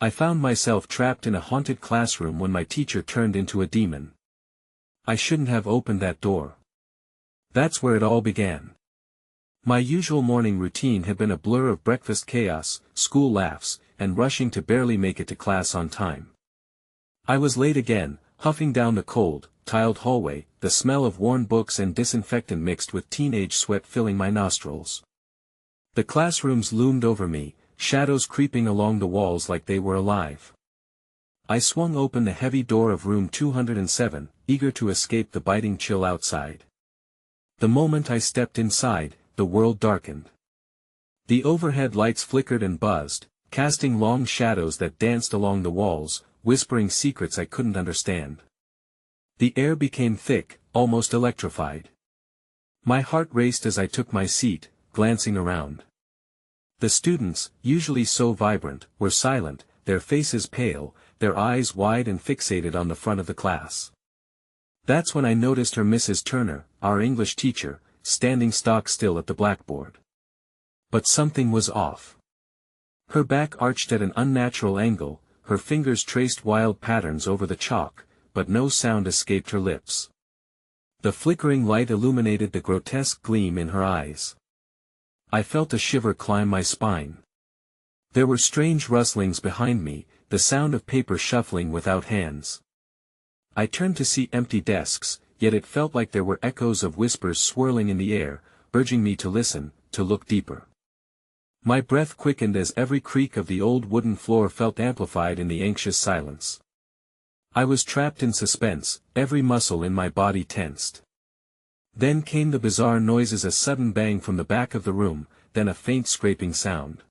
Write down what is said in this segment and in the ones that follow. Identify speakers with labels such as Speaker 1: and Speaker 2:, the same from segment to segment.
Speaker 1: I found myself trapped in a haunted classroom when my teacher turned into a demon. I shouldn't have opened that door. That's where it all began. My usual morning routine had been a blur of breakfast chaos, school laughs, and rushing to barely make it to class on time. I was late again, huffing down the cold, tiled hallway, the smell of worn books and disinfectant mixed with teenage sweat filling my nostrils. The classrooms loomed over me, shadows creeping along the walls like they were alive. I swung open the heavy door of room 207, eager to escape the biting chill outside. The moment I stepped inside, the world darkened. The overhead lights flickered and buzzed, casting long shadows that danced along the walls, whispering secrets I couldn't understand. The air became thick, almost electrified. My heart raced as I took my seat, glancing around. The students, usually so vibrant, were silent, their faces pale, their eyes wide and fixated on the front of the class. That's when I noticed her Mrs. Turner, our English teacher, standing stock still at the blackboard. But something was off. Her back arched at an unnatural angle, her fingers traced wild patterns over the chalk, but no sound escaped her lips. The flickering light illuminated the grotesque gleam in her eyes. I felt a shiver climb my spine. There were strange rustlings behind me, the sound of paper shuffling without hands. I turned to see empty desks, yet it felt like there were echoes of whispers swirling in the air, urging me to listen, to look deeper. My breath quickened as every creak of the old wooden floor felt amplified in the anxious silence. I was trapped in suspense, every muscle in my body tensed. Then came the bizarre noises, a sudden bang from the back of the room, then a faint scraping sound.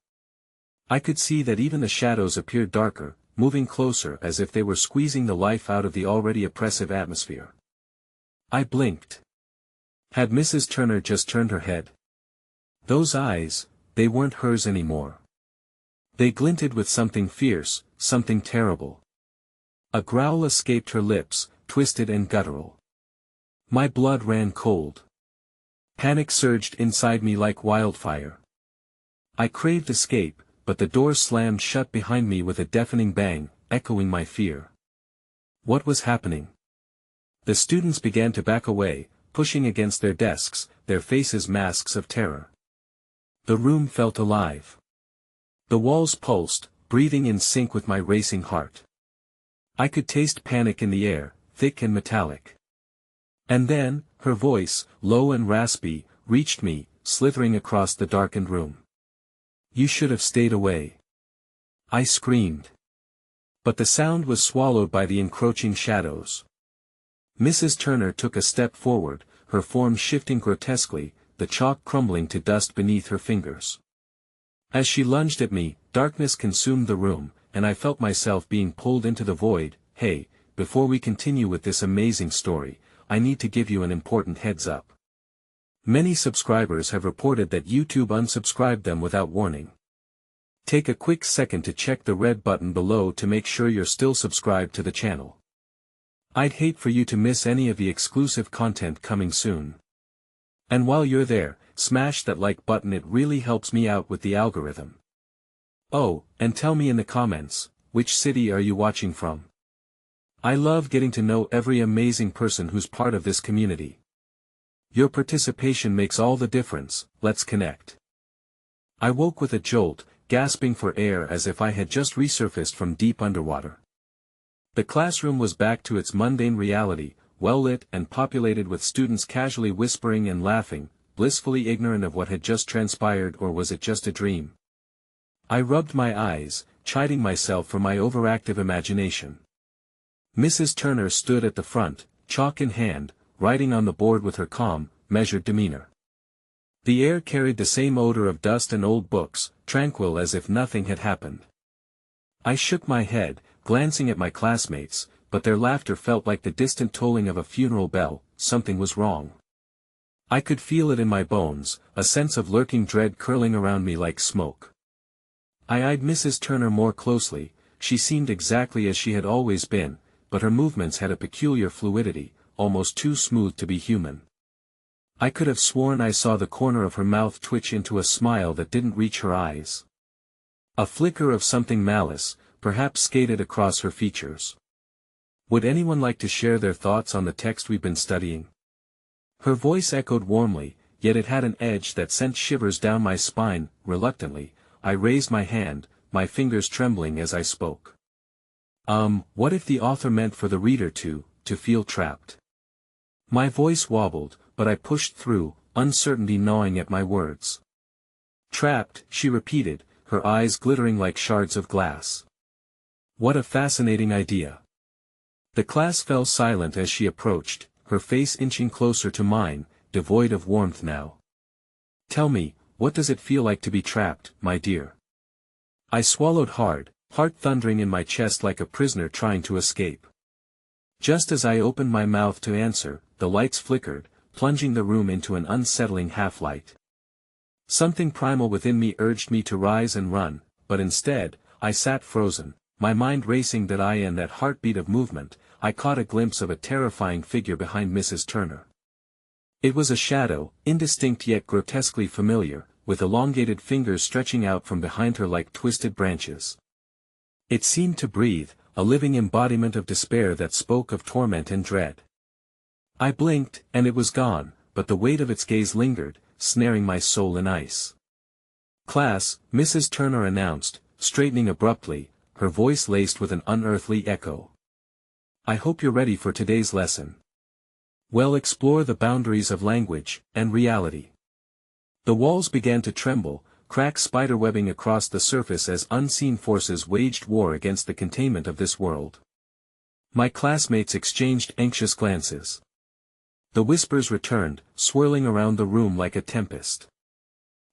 Speaker 1: I could see that even the shadows appeared darker, moving closer as if they were squeezing the life out of the already oppressive atmosphere. I blinked. Had Mrs. Turner just turned her head? Those eyes, they weren't hers anymore. They glinted with something fierce, something terrible. A growl escaped her lips, twisted and guttural. My blood ran cold. Panic surged inside me like wildfire. I craved escape, but the door slammed shut behind me with a deafening bang, echoing my fear. What was happening? The students began to back away, pushing against their desks, their faces masks of terror. The room felt alive. The walls pulsed, breathing in sync with my racing heart. I could taste panic in the air, thick and metallic. And then, her voice, low and raspy, reached me, slithering across the darkened room. "You should have stayed away." I screamed. But the sound was swallowed by the encroaching shadows. Mrs. Turner took a step forward, her form shifting grotesquely, the chalk crumbling to dust beneath her fingers. As she lunged at me, darkness consumed the room, and I felt myself being pulled into the void. "Hey, before we continue with this amazing story, I need to give you an important heads up. Many subscribers have reported that YouTube unsubscribed them without warning. Take a quick second to check the red button below to make sure you're still subscribed to the channel. I'd hate for you to miss any of the exclusive content coming soon. And while you're there, smash that like button, it really helps me out with the algorithm. Oh, and tell me in the comments, which city are you watching from? I love getting to know every amazing person who's part of this community. Your participation makes all the difference. Let's connect. I woke with a jolt, gasping for air as if I had just resurfaced from deep underwater. The classroom was back to its mundane reality, well lit and populated with students casually whispering and laughing, blissfully ignorant of what had just transpired. Or was it just a dream? I rubbed my eyes, chiding myself for my overactive imagination. Mrs. Turner stood at the front, chalk in hand, writing on the board with her calm, measured demeanor. The air carried the same odor of dust and old books, tranquil as if nothing had happened. I shook my head, glancing at my classmates, but their laughter felt like the distant tolling of a funeral bell. Something was wrong. I could feel it in my bones, a sense of lurking dread curling around me like smoke. I eyed Mrs. Turner more closely. She seemed exactly as she had always been, but her movements had a peculiar fluidity, almost too smooth to be human. I could have sworn I saw the corner of her mouth twitch into a smile that didn't reach her eyes. A flicker of something malice, perhaps skated across her features. Would anyone like to share their thoughts on the text we've been studying? Her voice echoed warmly, yet it had an edge that sent shivers down my spine. Reluctantly, I raised my hand, my fingers trembling as I spoke. What if the author meant for the reader to feel trapped? My voice wobbled, but I pushed through, uncertainty gnawing at my words. Trapped, she repeated, her eyes glittering like shards of glass. What a fascinating idea. The class fell silent as she approached, her face inching closer to mine, devoid of warmth now. Tell me, what does it feel like to be trapped, my dear? I swallowed hard, heart thundering in my chest like a prisoner trying to escape. Just as I opened my mouth to answer, the lights flickered, plunging the room into an unsettling half-light. Something primal within me urged me to rise and run, but instead, I sat frozen, my mind racing that in that heartbeat of movement, I caught a glimpse of a terrifying figure behind Mrs. Turner. It was a shadow, indistinct yet grotesquely familiar, with elongated fingers stretching out from behind her like twisted branches. It seemed to breathe, a living embodiment of despair that spoke of torment and dread. I blinked, and it was gone, but the weight of its gaze lingered, snaring my soul in ice. Class, Mrs. Turner announced, straightening abruptly, her voice laced with an unearthly echo. I hope you're ready for today's lesson. We'll explore the boundaries of language and reality. The walls began to tremble, cracks spiderwebbing across the surface as unseen forces waged war against the containment of this world. My classmates exchanged anxious glances. The whispers returned, swirling around the room like a tempest.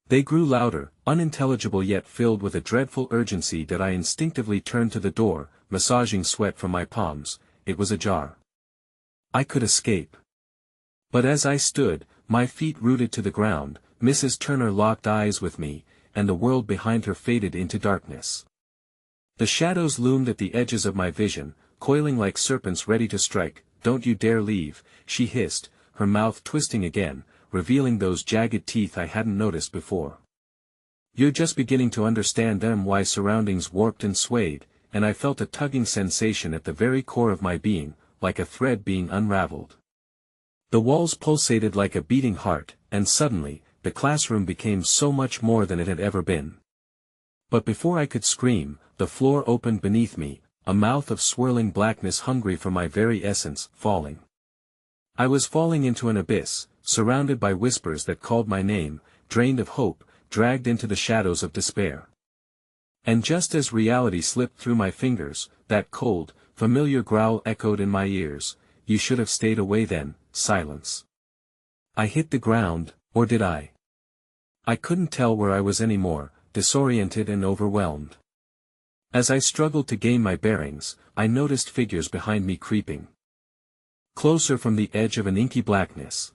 Speaker 1: They grew louder, unintelligible yet filled with a dreadful urgency that I instinctively turned to the door, massaging sweat from my palms. It was ajar. I could escape. But as I stood, my feet rooted to the ground, Mrs. Turner locked eyes with me, and the world behind her faded into darkness. The shadows loomed at the edges of my vision, coiling like serpents ready to strike. Don't you dare leave, she hissed, her mouth twisting again, revealing those jagged teeth I hadn't noticed before. You're just beginning to understand them. Why surroundings warped and swayed, and I felt a tugging sensation at the very core of my being, like a thread being unraveled. The walls pulsated like a beating heart, and suddenly, the classroom became so much more than it had ever been. But before I could scream, the floor opened beneath me, a mouth of swirling blackness hungry for my very essence, falling. I was falling into an abyss, surrounded by whispers that called my name, drained of hope, dragged into the shadows of despair. And just as reality slipped through my fingers, that cold, familiar growl echoed in my ears. You should have stayed away then. Silence. I hit the ground, or did I? I couldn't tell where I was anymore, disoriented and overwhelmed. As I struggled to gain my bearings, I noticed figures behind me creeping closer from the edge of an inky blackness.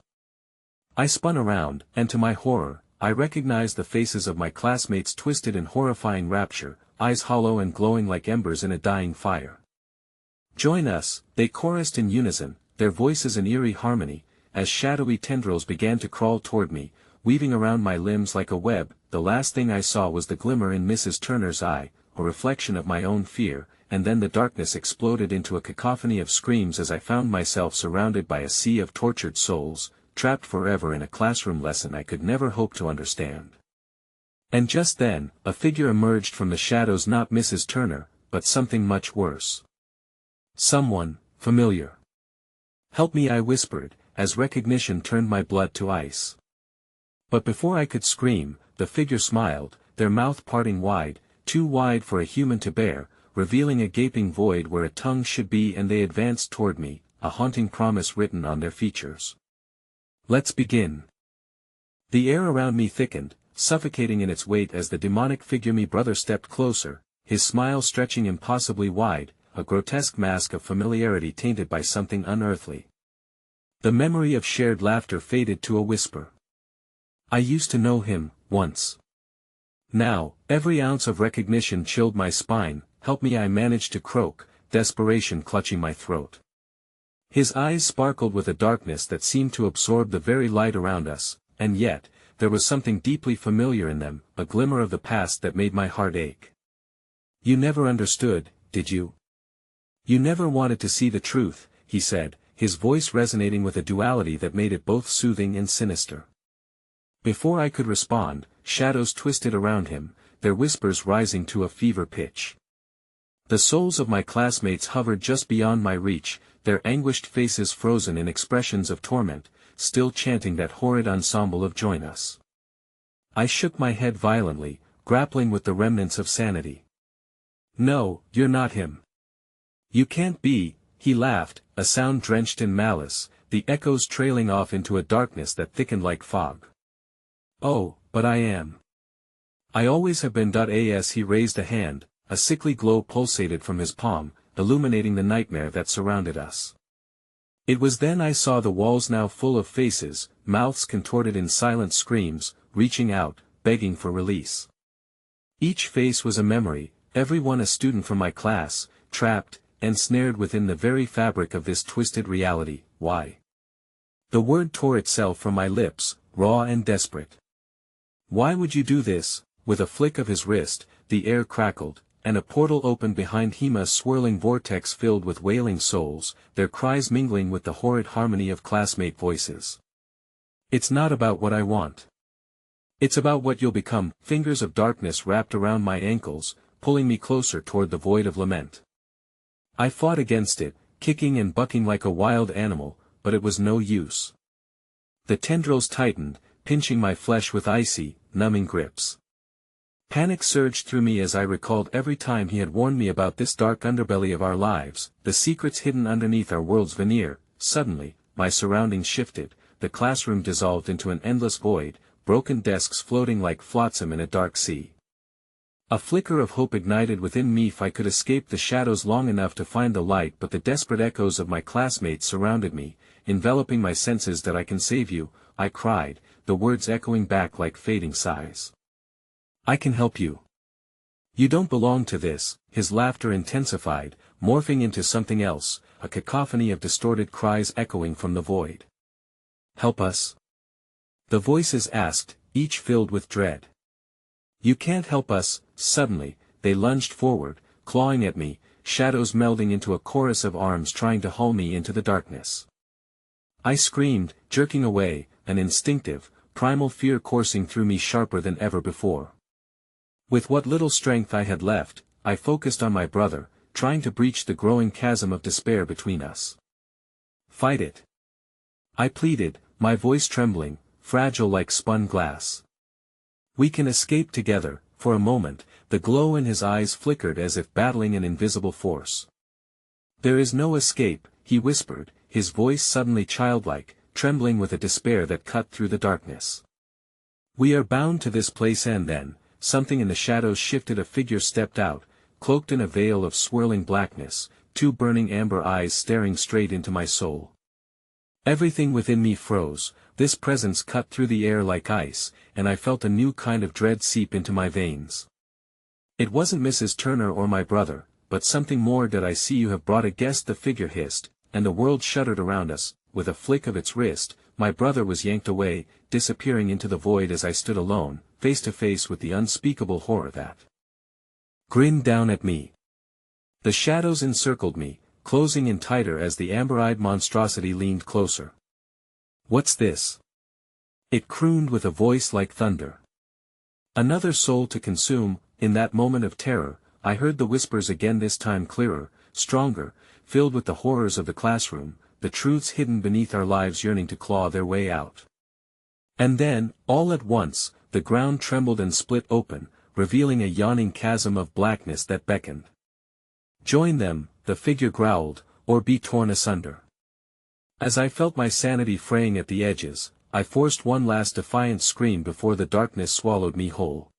Speaker 1: I spun around, and to my horror, I recognized the faces of my classmates twisted in horrifying rapture, eyes hollow and glowing like embers in a dying fire. Join us, they chorused in unison, their voices in eerie harmony, as shadowy tendrils began to crawl toward me, weaving around my limbs like a web. The last thing I saw was the glimmer in Mrs. Turner's eye, a reflection of my own fear, and then the darkness exploded into a cacophony of screams as I found myself surrounded by a sea of tortured souls, trapped forever in a classroom lesson I could never hope to understand. And just then, a figure emerged from the shadows, not Mrs. Turner, but something much worse. Someone familiar. Help me, I whispered, as recognition turned my blood to ice. But before I could scream, the figure smiled, their mouth parting wide, too wide for a human to bear, revealing a gaping void where a tongue should be, and they advanced toward me, a haunting promise written on their features. Let's begin. The air around me thickened, suffocating in its weight as the demonic figure my brother stepped closer, his smile stretching impossibly wide, a grotesque mask of familiarity tainted by something unearthly. The memory of shared laughter faded to a whisper. I used to know him, once. Now, every ounce of recognition chilled my spine. Help me, I managed to croak, desperation clutching my throat. His eyes sparkled with a darkness that seemed to absorb the very light around us, and yet, there was something deeply familiar in them, a glimmer of the past that made my heart ache. You never understood, did you? You never wanted to see the truth, he said, his voice resonating with a duality that made it both soothing and sinister. Before I could respond, shadows twisted around him, their whispers rising to a fever pitch. The souls of my classmates hovered just beyond my reach, their anguished faces frozen in expressions of torment, still chanting that horrid ensemble of "Join Us." I shook my head violently, grappling with the remnants of sanity. "No, you're not him. You can't be," he laughed, a sound drenched in malice, the echoes trailing off into a darkness that thickened like fog. "Oh, but I am. I always have been." As he raised a hand, a sickly glow pulsated from his palm, illuminating the nightmare that surrounded us. It was then I saw the walls now full of faces, mouths contorted in silent screams, reaching out, begging for release. Each face was a memory, every one a student from my class, trapped, ensnared within the very fabric of this twisted reality. Why? The word tore itself from my lips, raw and desperate. "Why would you do this?" With a flick of his wrist, the air crackled, and a portal opened behind him, a swirling vortex filled with wailing souls, their cries mingling with the horrid harmony of classmate voices. "It's not about what I want. It's about what you'll become." Fingers of darkness wrapped around my ankles, pulling me closer toward the void of lament. I fought against it, kicking and bucking like a wild animal, but it was no use. The tendrils tightened, pinching my flesh with icy, numbing grips. Panic surged through me as I recalled every time he had warned me about this dark underbelly of our lives, the secrets hidden underneath our world's veneer. Suddenly, my surroundings shifted, the classroom dissolved into an endless void, broken desks floating like flotsam in a dark sea. A flicker of hope ignited within me if I could escape the shadows long enough to find the light, but the desperate echoes of my classmates surrounded me, enveloping my senses. "That I can save you," I cried, the words echoing back like fading sighs. "I can help you. You don't belong to this." His laughter intensified, morphing into something else, a cacophony of distorted cries echoing from the void. "Help us?" the voices asked, each filled with dread. "You can't help us." Suddenly, they lunged forward, clawing at me, shadows melding into a chorus of arms trying to haul me into the darkness. I screamed, jerking away, an instinctive, primal fear coursing through me sharper than ever before. With what little strength I had left, I focused on my brother, trying to breach the growing chasm of despair between us. "Fight it," I pleaded, my voice trembling, fragile like spun glass. "We can escape together." For a moment, the glow in his eyes flickered as if battling an invisible force. "There is no escape," he whispered, his voice suddenly childlike, trembling with a despair that cut through the darkness. "We are bound to this place." And then, something in the shadows shifted. A figure stepped out, cloaked in a veil of swirling blackness, two burning amber eyes staring straight into my soul. Everything within me froze, this presence cut through the air like ice, and I felt a new kind of dread seep into my veins. It wasn't Mrs. Turner or my brother, but something more. "Did I see you have brought a guest?" the figure hissed, and the world shuddered around us. With a flick of its wrist, my brother was yanked away, disappearing into the void as I stood alone, face to face with the unspeakable horror that grinned down at me. The shadows encircled me, closing in tighter as the amber-eyed monstrosity leaned closer. "What's this?" it crooned with a voice like thunder. "Another soul to consume." In that moment of terror, I heard the whispers again, this time clearer, stronger, filled with the horrors of the classroom, the truths hidden beneath our lives yearning to claw their way out. And then, all at once, the ground trembled and split open, revealing a yawning chasm of blackness that beckoned. "Join them," the figure growled, "or be torn asunder." As I felt my sanity fraying at the edges, I forced one last defiant scream before the darkness swallowed me whole.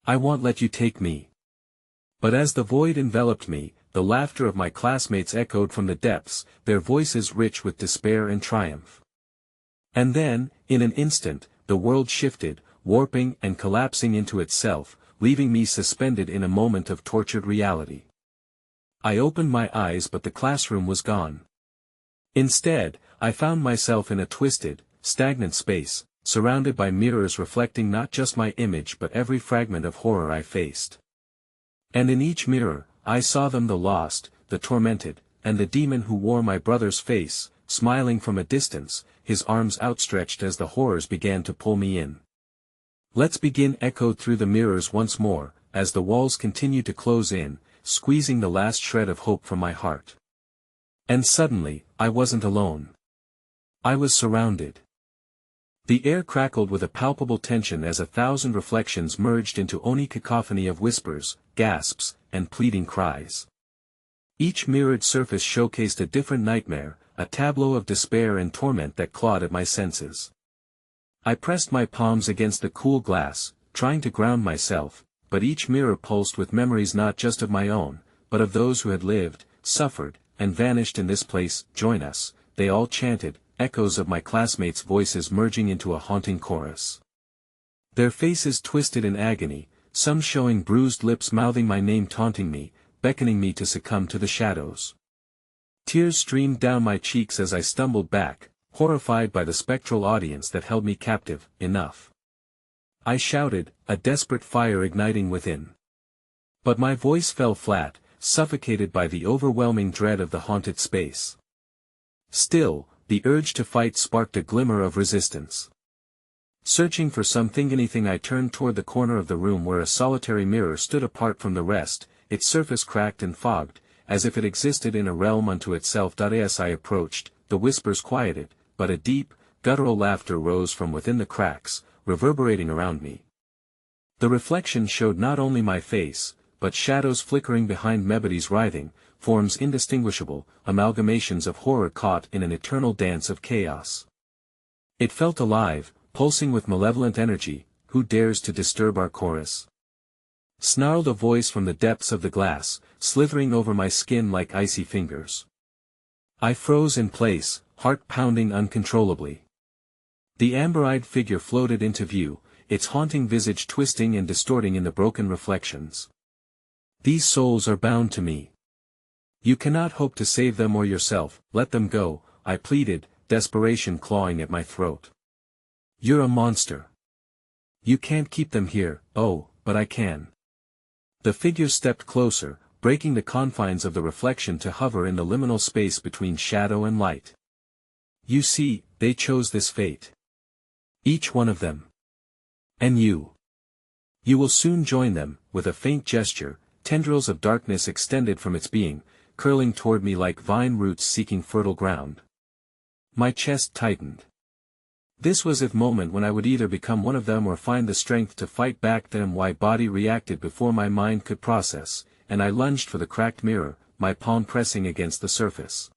Speaker 1: "I won't let you take me." But as the void enveloped me, the laughter of my classmates echoed from the depths, their voices rich with despair and triumph. And then, in an instant, the world shifted, warping and collapsing into itself, leaving me suspended in a moment of tortured reality. I opened my eyes, but the classroom was gone. Instead, I found myself in a twisted, stagnant space, surrounded by mirrors reflecting not just my image but every fragment of horror I faced. And in each mirror, I saw them, the lost, the tormented, and the demon who wore my brother's face, smiling from a distance, his arms outstretched as the horrors began to pull me in. "Let's begin," echoed through the mirrors once more, as the walls continued to close in, squeezing the last shred of hope from my heart. And suddenly, I wasn't alone. I was surrounded. The air crackled with a palpable tension as 1,000 reflections merged into only cacophony of whispers, gasps, and pleading cries. Each mirrored surface showcased a different nightmare, a tableau of despair and torment that clawed at my senses. I pressed my palms against the cool glass, trying to ground myself, but each mirror pulsed with memories not just of my own, but of those who had lived, suffered, and vanished in this place. "Join us," they all chanted, echoes of my classmates' voices merging into a haunting chorus. Their faces twisted in agony, some showing bruised lips mouthing my name, taunting me, beckoning me to succumb to the shadows. Tears streamed down my cheeks as I stumbled back, horrified by the spectral audience that held me captive. "Enough!" I shouted, a desperate fire igniting within. But my voice fell flat, suffocated by the overwhelming dread of the haunted space. Still, the urge to fight sparked a glimmer of resistance. Searching for anything, I turned toward the corner of the room where a solitary mirror stood apart from the rest, its surface cracked and fogged, as if it existed in a realm unto itself. As I approached, the whispers quieted, but a deep, guttural laughter rose from within the cracks, reverberating around me. The reflection showed not only my face, but shadows flickering behind my body's writhing, forms indistinguishable, amalgamations of horror caught in an eternal dance of chaos. It felt alive, pulsing with malevolent energy. "Who dares to disturb our chorus?" snarled a voice from the depths of the glass, slithering over my skin like icy fingers. I froze in place, heart pounding uncontrollably. The amber-eyed figure floated into view, its haunting visage twisting and distorting in the broken reflections. "These souls are bound to me. You cannot hope to save them or yourself. Let them go," I pleaded, desperation clawing at my throat. "You're a monster. You can't keep them here." "Oh, but I can." The figure stepped closer, breaking the confines of the reflection to hover in the liminal space between shadow and light. "You see, they chose this fate. Each one of them. And you. You will soon join them." With a faint gesture, tendrils of darkness extended from its being, curling toward me like vine roots seeking fertile ground. My chest tightened. This was the moment when I would either become one of them or find the strength to fight back. Then my body reacted before my mind could process, and I lunged for the cracked mirror, my palm pressing against the surface.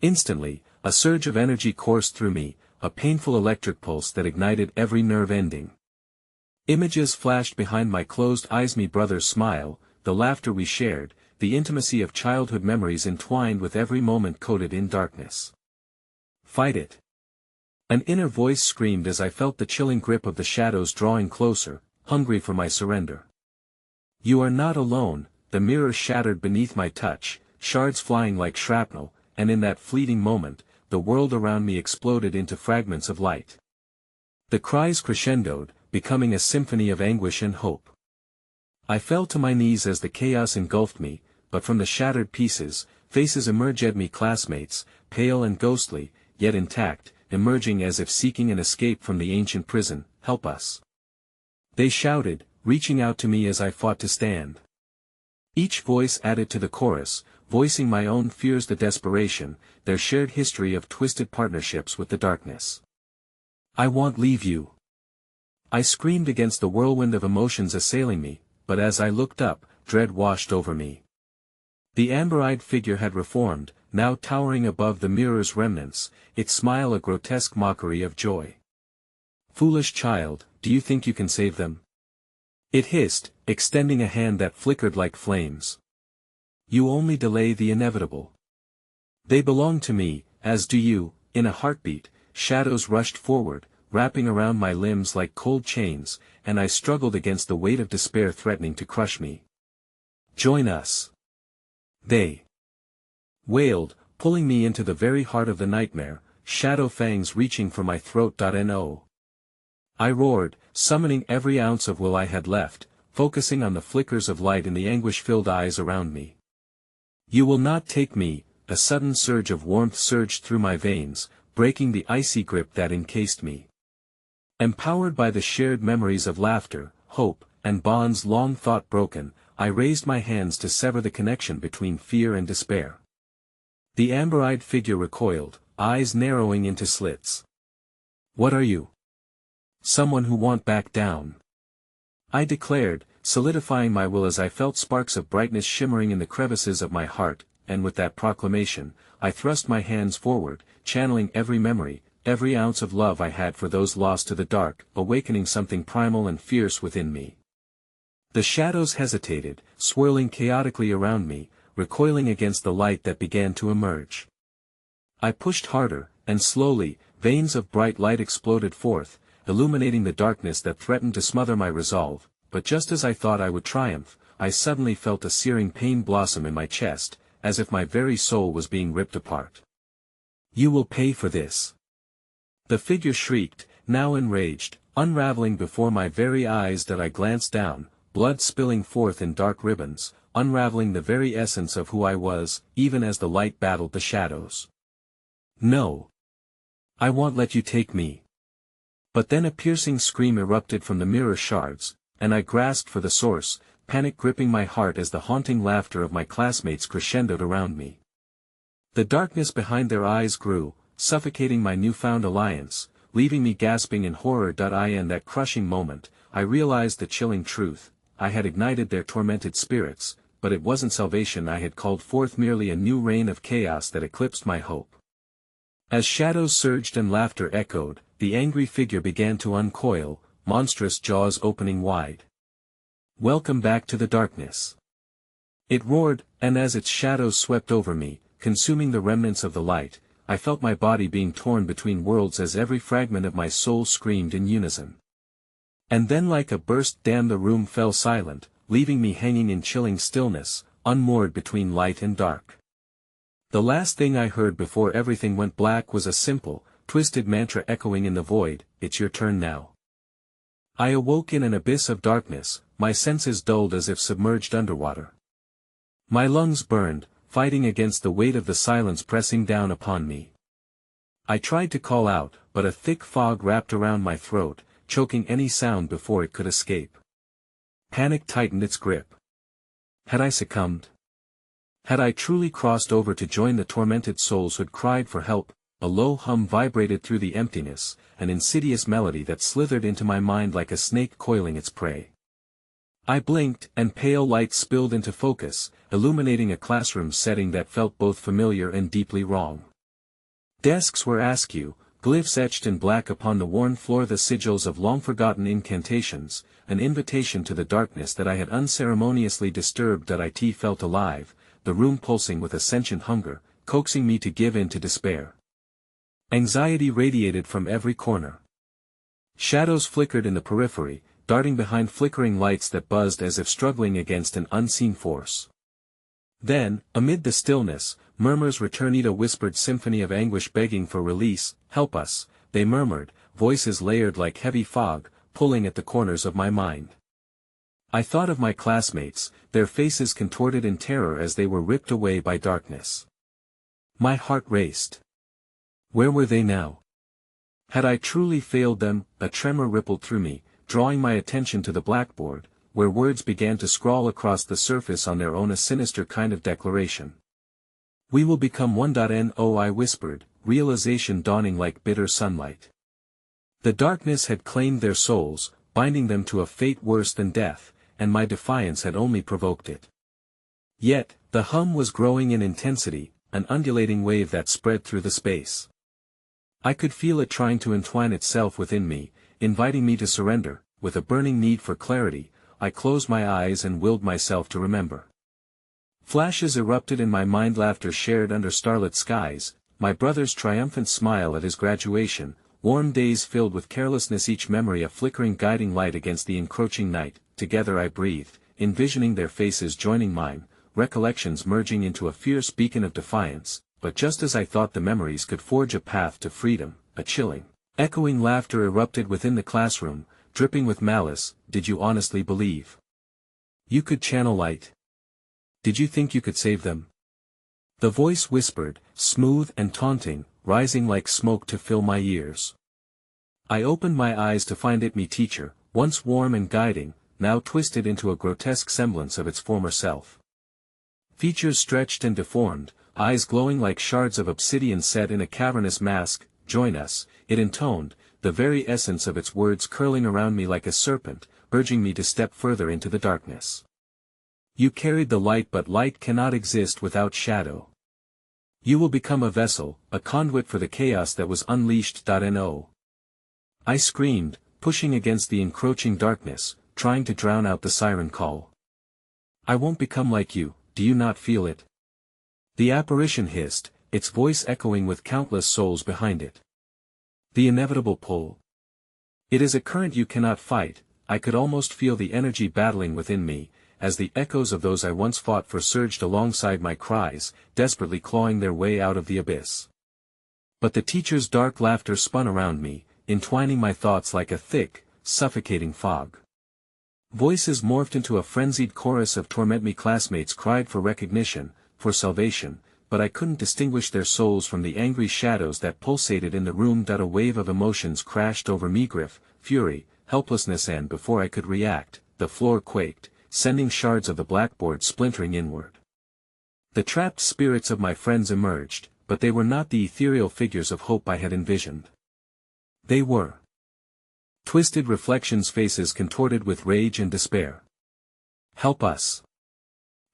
Speaker 1: Instantly, a surge of energy coursed through me, a painful electric pulse that ignited every nerve ending. Images flashed behind my closed eyes: my brother's smile, the laughter we shared, the intimacy of childhood memories entwined with every moment coated in darkness. "Fight it!" an inner voice screamed as I felt the chilling grip of the shadows drawing closer, hungry for my surrender. "You are not alone," the mirror shattered beneath my touch, shards flying like shrapnel, and in that fleeting moment, the world around me exploded into fragments of light. The cries crescendoed, becoming a symphony of anguish and hope. I fell to my knees as the chaos engulfed me, but from the shattered pieces, faces emerged: me classmates, pale and ghostly, yet intact, emerging as if seeking an escape from the ancient prison. "Help us!" they shouted, reaching out to me as I fought to stand. Each voice added to the chorus, voicing my own fears, the desperation, their shared history of twisted partnerships with the darkness. "I won't leave you!" I screamed against the whirlwind of emotions assailing me, but as I looked up, dread washed over me. The amber-eyed figure had reformed, now towering above the mirror's remnants, its smile a grotesque mockery of joy. "Foolish child, do you think you can save them?" it hissed, extending a hand that flickered like flames. "You only delay the inevitable. They belong to me, as do you." In a heartbeat, shadows rushed forward, wrapping around my limbs like cold chains, and I struggled against the weight of despair threatening to crush me. "Join us!" they wailed, pulling me into the very heart of the nightmare, shadow fangs reaching for my throat. No. I roared, summoning every ounce of will I had left, focusing on the flickers of light in the anguish-filled eyes around me. "You will not take me," a sudden surge of warmth surged through my veins, breaking the icy grip that encased me. Empowered by the shared memories of laughter, hope, and bonds long thought broken, I raised my hands to sever the connection between fear and despair. The amber-eyed figure recoiled, eyes narrowing into slits. "What are you? Someone who won't back down?" I declared, solidifying my will as I felt sparks of brightness shimmering in the crevices of my heart, and with that proclamation, I thrust my hands forward, channeling every memory, every ounce of love I had for those lost to the dark, awakening something primal and fierce within me. The shadows hesitated, swirling chaotically around me, recoiling against the light that began to emerge. I pushed harder, and slowly, veins of bright light exploded forth, illuminating the darkness that threatened to smother my resolve, but just as I thought I would triumph, I suddenly felt a searing pain blossom in my chest, as if my very soul was being ripped apart. "You will pay for this!" The figure shrieked, now enraged, unraveling before my very eyes that I glanced down, blood spilling forth in dark ribbons, unraveling the very essence of who I was, even as the light battled the shadows. "No! I won't let you take me!" But then a piercing scream erupted from the mirror shards, and I grasped for the source, panic gripping my heart as the haunting laughter of my classmates crescendoed around me. The darkness behind their eyes grew, suffocating my newfound alliance, leaving me gasping in horror. In that crushing moment, I realized the chilling truth: I had ignited their tormented spirits, but it wasn't salvation I had called forth, merely a new reign of chaos that eclipsed my hope. As shadows surged and laughter echoed, the angry figure began to uncoil, monstrous jaws opening wide. "Welcome back to the darkness!" it roared, and as its shadows swept over me, consuming the remnants of the light, I felt my body being torn between worlds as every fragment of my soul screamed in unison. And then, like a burst dam, the room fell silent, leaving me hanging in chilling stillness, unmoored between light and dark. The last thing I heard before everything went black was a simple, twisted mantra echoing in the void: "It's your turn now." I awoke in an abyss of darkness, my senses dulled as if submerged underwater. My lungs burned, fighting against the weight of the silence pressing down upon me. I tried to call out, but a thick fog wrapped around my throat, choking any sound before it could escape. Panic tightened its grip. Had I succumbed? Had I truly crossed over to join the tormented souls who'd cried for help? A low hum vibrated through the emptiness, an insidious melody that slithered into my mind like a snake coiling its prey. I blinked, and pale light spilled into focus, illuminating a classroom setting that felt both familiar and deeply wrong. Desks were askew, glyphs etched in black upon the worn floor, the sigils of long-forgotten incantations, an invitation to the darkness that I had unceremoniously disturbed. It felt alive, the room pulsing with a sentient hunger, coaxing me to give in to despair. Anxiety radiated from every corner. Shadows flickered in the periphery, darting behind flickering lights that buzzed as if struggling against an unseen force. Then, amid the stillness, murmurs returned, a whispered symphony of anguish begging for release. "Help us," they murmured, voices layered like heavy fog, pulling at the corners of my mind. I thought of my classmates, their faces contorted in terror as they were ripped away by darkness. My heart raced. Where were they now? Had I truly failed them? A tremor rippled through me, drawing my attention to the blackboard, where words began to scrawl across the surface on their own, a sinister kind of declaration. "We will become one." No, I whispered, realization dawning like bitter sunlight. The darkness had claimed their souls, binding them to a fate worse than death, and my defiance had only provoked it. Yet, the hum was growing in intensity, an undulating wave that spread through the space. I could feel it trying to entwine itself within me, inviting me to surrender. With a burning need for clarity, I closed my eyes and willed myself to remember. Flashes erupted in my mind: laughter shared under starlit skies, my brother's triumphant smile at his graduation, warm days filled with carelessness, each memory a flickering guiding light against the encroaching night. Together I breathed, envisioning their faces joining mine, recollections merging into a fierce beacon of defiance. But just as I thought the memories could forge a path to freedom, a chilling, echoing laughter erupted within the classroom, dripping with malice. "Did you honestly believe You could channel light. Did you think you could save them? The voice whispered, smooth and taunting, rising like smoke to fill my ears. I opened my eyes to find it me teacher, once warm and guiding, now twisted into a grotesque semblance of its former self. Features stretched and deformed, eyes glowing like shards of obsidian set in a cavernous mask. Join us, it intoned, the very essence of its words curling around me like a serpent, urging me to step further into the darkness. You carried the light, but light cannot exist without shadow. You will become a vessel, a conduit for the chaos that was unleashed. No. I screamed, pushing against the encroaching darkness, trying to drown out the siren call. I won't become like you, do you not feel it? The apparition hissed, its voice echoing with countless souls behind it. The inevitable pull. It is a current you cannot fight. I could almost feel the energy battling within me, as the echoes of those I once fought for surged alongside my cries, desperately clawing their way out of the abyss. But the teacher's dark laughter spun around me, entwining my thoughts like a thick, suffocating fog. Voices morphed into a frenzied chorus of torment me. Classmates cried for recognition, for salvation, but I couldn't distinguish their souls from the angry shadows that pulsated in the room. A wave of emotions crashed over me: grief, fury, helplessness, and before I could react, the floor quaked, sending shards of the blackboard splintering inward. The trapped spirits of my friends emerged, but they were not the ethereal figures of hope I had envisioned. They were twisted reflections, faces contorted with rage and despair. Help us!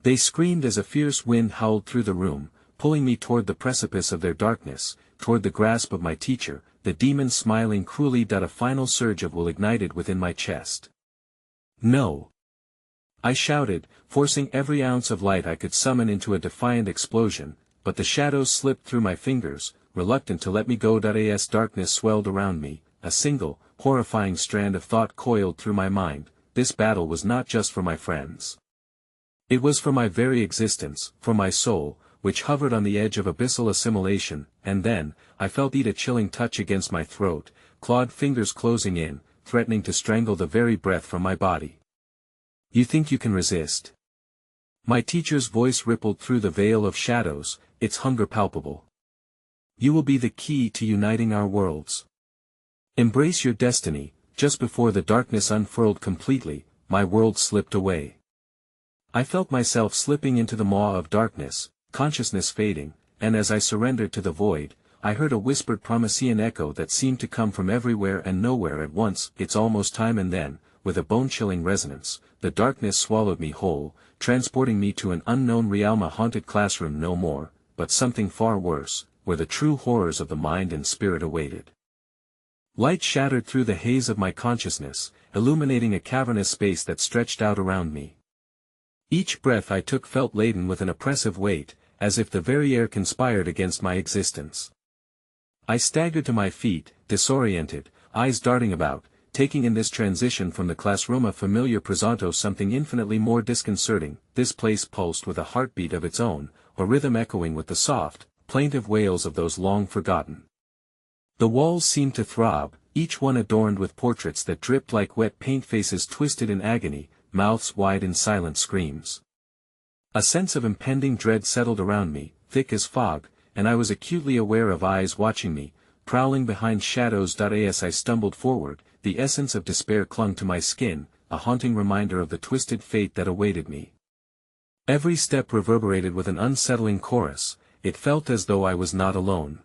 Speaker 1: They screamed as a fierce wind howled through the room, pulling me toward the precipice of their darkness, toward the grasp of my teacher, the demon smiling cruelly. A final surge of will ignited within my chest. No! I shouted, forcing every ounce of light I could summon into a defiant explosion, but the shadows slipped through my fingers, reluctant to let me go. As darkness swelled around me, a single, horrifying strand of thought coiled through my mind: this battle was not just for my friends. It was for my very existence, for my soul, which hovered on the edge of abyssal assimilation. And then, I felt it, a chilling touch against my throat, clawed fingers closing in, threatening to strangle the very breath from my body. You think you can resist? My teacher's voice rippled through the veil of shadows, its hunger palpable. You will be the key to uniting our worlds. Embrace your destiny. Just before the darkness unfurled completely, my world slipped away. I felt myself slipping into the maw of darkness, consciousness fading, and as I surrendered to the void, I heard a whispered Promethean echo that seemed to come from everywhere and nowhere at once: it's almost time. And then, with a bone-chilling resonance, the darkness swallowed me whole, transporting me to an unknown realm, a haunted classroom no more, but something far worse, where the true horrors of the mind and spirit awaited. Light shattered through the haze of my consciousness, illuminating a cavernous space that stretched out around me. Each breath I took felt laden with an oppressive weight, as if the very air conspired against my existence. I staggered to my feet, disoriented, eyes darting about, taking in this transition from the classroom a familiar presento, something infinitely more disconcerting. This place pulsed with a heartbeat of its own, a rhythm echoing with the soft, plaintive wails of those long forgotten. The walls seemed to throb, each one adorned with portraits that dripped like wet paint, faces twisted in agony, mouths wide in silent screams. A sense of impending dread settled around me, thick as fog, and I was acutely aware of eyes watching me, prowling behind shadows. As I stumbled forward, the essence of despair clung to my skin, a haunting reminder of the twisted fate that awaited me. Every step reverberated with an unsettling chorus. It felt as though I was not alone.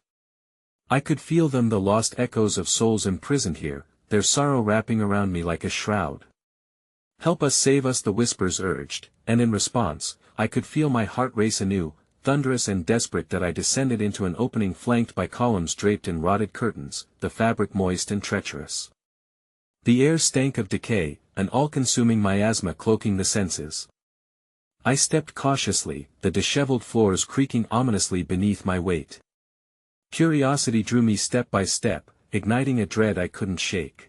Speaker 1: I could feel them, the lost echoes of souls imprisoned here, their sorrow wrapping around me like a shroud. Help us, save us, the whispers urged, and in response, I could feel my heart race anew, thunderous and desperate. I descended into an opening flanked by columns draped in rotted curtains, the fabric moist and treacherous. The air stank of decay, an all-consuming miasma cloaking the senses. I stepped cautiously, the disheveled floors creaking ominously beneath my weight. Curiosity drew me step by step, igniting a dread I couldn't shake.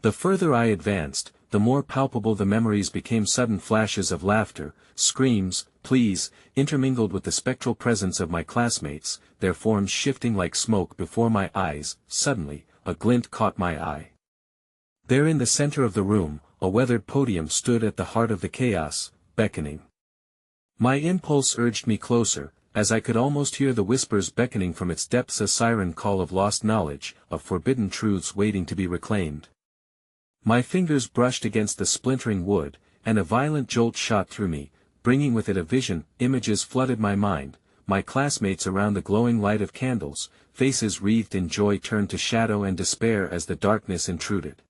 Speaker 1: The further I advanced, the more palpable the memories became: sudden flashes of laughter, screams, pleas, intermingled with the spectral presence of my classmates, their forms shifting like smoke before my eyes. Suddenly, a glint caught my eye. There in the center of the room, a weathered podium stood at the heart of the chaos, beckoning. My impulse urged me closer, as I could almost hear the whispers beckoning from its depths, a siren call of lost knowledge, of forbidden truths waiting to be reclaimed. My fingers brushed against the splintering wood, and a violent jolt shot through me, bringing with it a vision. Images flooded my mind, my classmates around the glowing light of candles, faces wreathed in joy turned to shadow and despair as the darkness intruded.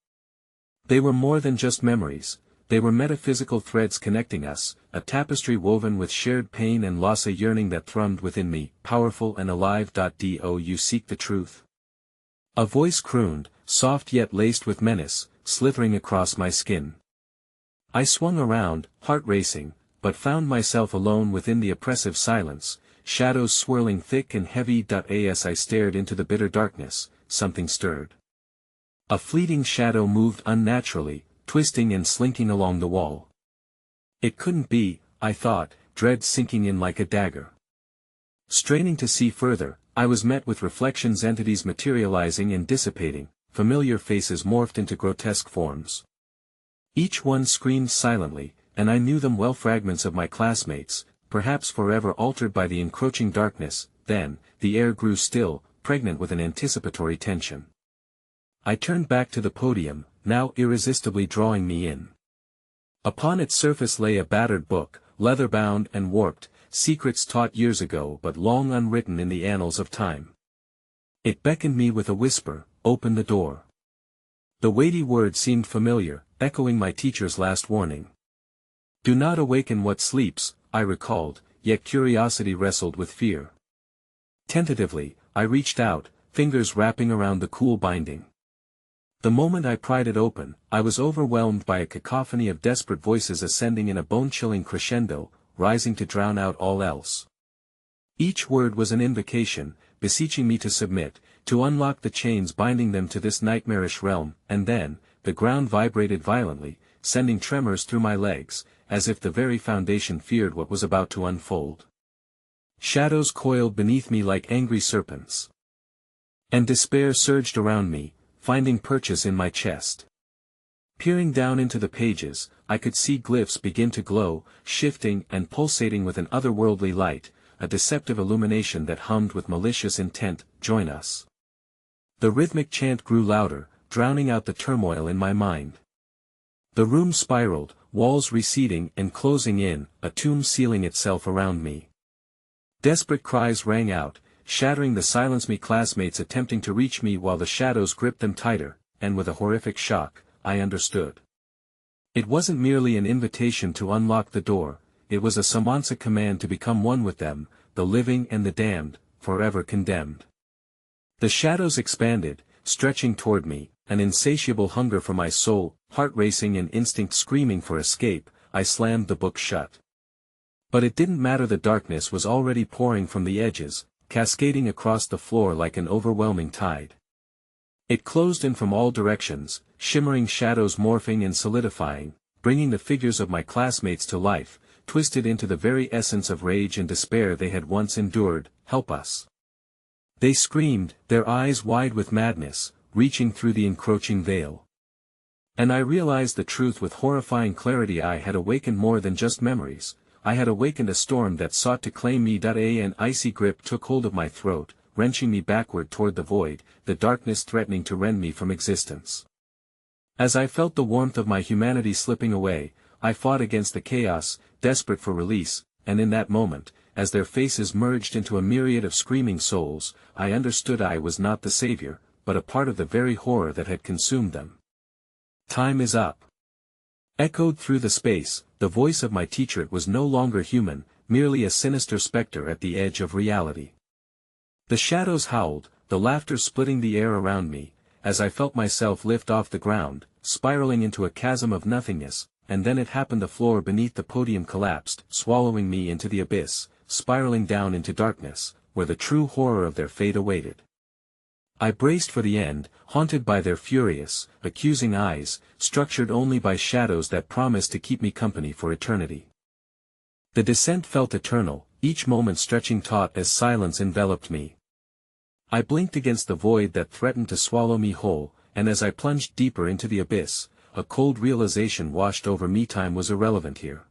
Speaker 1: They were more than just memories, they were metaphysical threads connecting us, a tapestry woven with shared pain and loss, a yearning that thrummed within me, powerful and alive. Do you seek the truth? A voice crooned, soft yet laced with menace, slithering across my skin. I swung around, heart racing, but found myself alone within the oppressive silence, shadows swirling thick and heavy. As I stared into the bitter darkness, something stirred. A fleeting shadow moved unnaturally, twisting and slinking along the wall. It couldn't be, I thought, dread sinking in like a dagger. Straining to see further, I was met with reflections, entities materializing and dissipating, familiar faces morphed into grotesque forms. Each one screamed silently, and I knew them well, fragments of my classmates, perhaps forever altered by the encroaching darkness. Then, the air grew still, pregnant with an anticipatory tension. I turned back to the podium, now irresistibly drawing me in. Upon its surface lay a battered book, leather-bound and warped, secrets taught years ago but long unwritten in the annals of time. It beckoned me with a whisper, "Open the door." The weighty word seemed familiar, echoing my teacher's last warning. "Do not awaken what sleeps," I recalled, yet curiosity wrestled with fear. Tentatively, I reached out, fingers wrapping around the cool binding. The moment I pried it open, I was overwhelmed by a cacophony of desperate voices ascending in a bone-chilling crescendo, rising to drown out all else. Each word was an invocation, beseeching me to submit, to unlock the chains binding them to this nightmarish realm. And then, the ground vibrated violently, sending tremors through my legs, as if the very foundation feared what was about to unfold. Shadows coiled beneath me like angry serpents. And despair surged around me, finding purchase in my chest. Peering down into the pages, I could see glyphs begin to glow, shifting and pulsating with an otherworldly light, a deceptive illumination that hummed with malicious intent. "Join us." The rhythmic chant grew louder, drowning out the turmoil in my mind. The room spiraled, walls receding and closing in, a tomb sealing itself around me. Desperate cries rang out, shattering the silence, me classmates attempting to reach me while the shadows gripped them tighter, and with a horrific shock, I understood. It wasn't merely an invitation to unlock the door, it was a Samansa command to become one with them, the living and the damned, forever condemned. The shadows expanded, stretching toward me, an insatiable hunger for my soul, heart racing and instinct screaming for escape. I slammed the book shut. But it didn't matter, the darkness was already pouring from the edges, cascading across the floor like an overwhelming tide. It closed in from all directions, shimmering shadows morphing and solidifying, bringing the figures of my classmates to life, twisted into the very essence of rage and despair they had once endured. "Help us!" they screamed, their eyes wide with madness, reaching through the encroaching veil. And I realized the truth with horrifying clarity. I had awakened more than just memories. I had awakened a storm that sought to claim me. An icy grip took hold of my throat, wrenching me backward toward the void, the darkness threatening to rend me from existence. As I felt the warmth of my humanity slipping away, I fought against the chaos, desperate for release, and in that moment, as their faces merged into a myriad of screaming souls, I understood I was not the savior, but a part of the very horror that had consumed them. "Time is up." Echoed through the space, the voice of my teacher. It was no longer human, merely a sinister specter at the edge of reality. The shadows howled, the laughter splitting the air around me, as I felt myself lift off the ground, spiraling into a chasm of nothingness, and then it happened. The floor beneath the podium collapsed, swallowing me into the abyss, spiraling down into darkness, where the true horror of their fate awaited. I braced for the end, haunted by their furious, accusing eyes, structured only by shadows that promised to keep me company for eternity. The descent felt eternal, each moment stretching taut as silence enveloped me. I blinked against the void that threatened to swallow me whole, and as I plunged deeper into the abyss, a cold realization washed over me. Time was irrelevant here.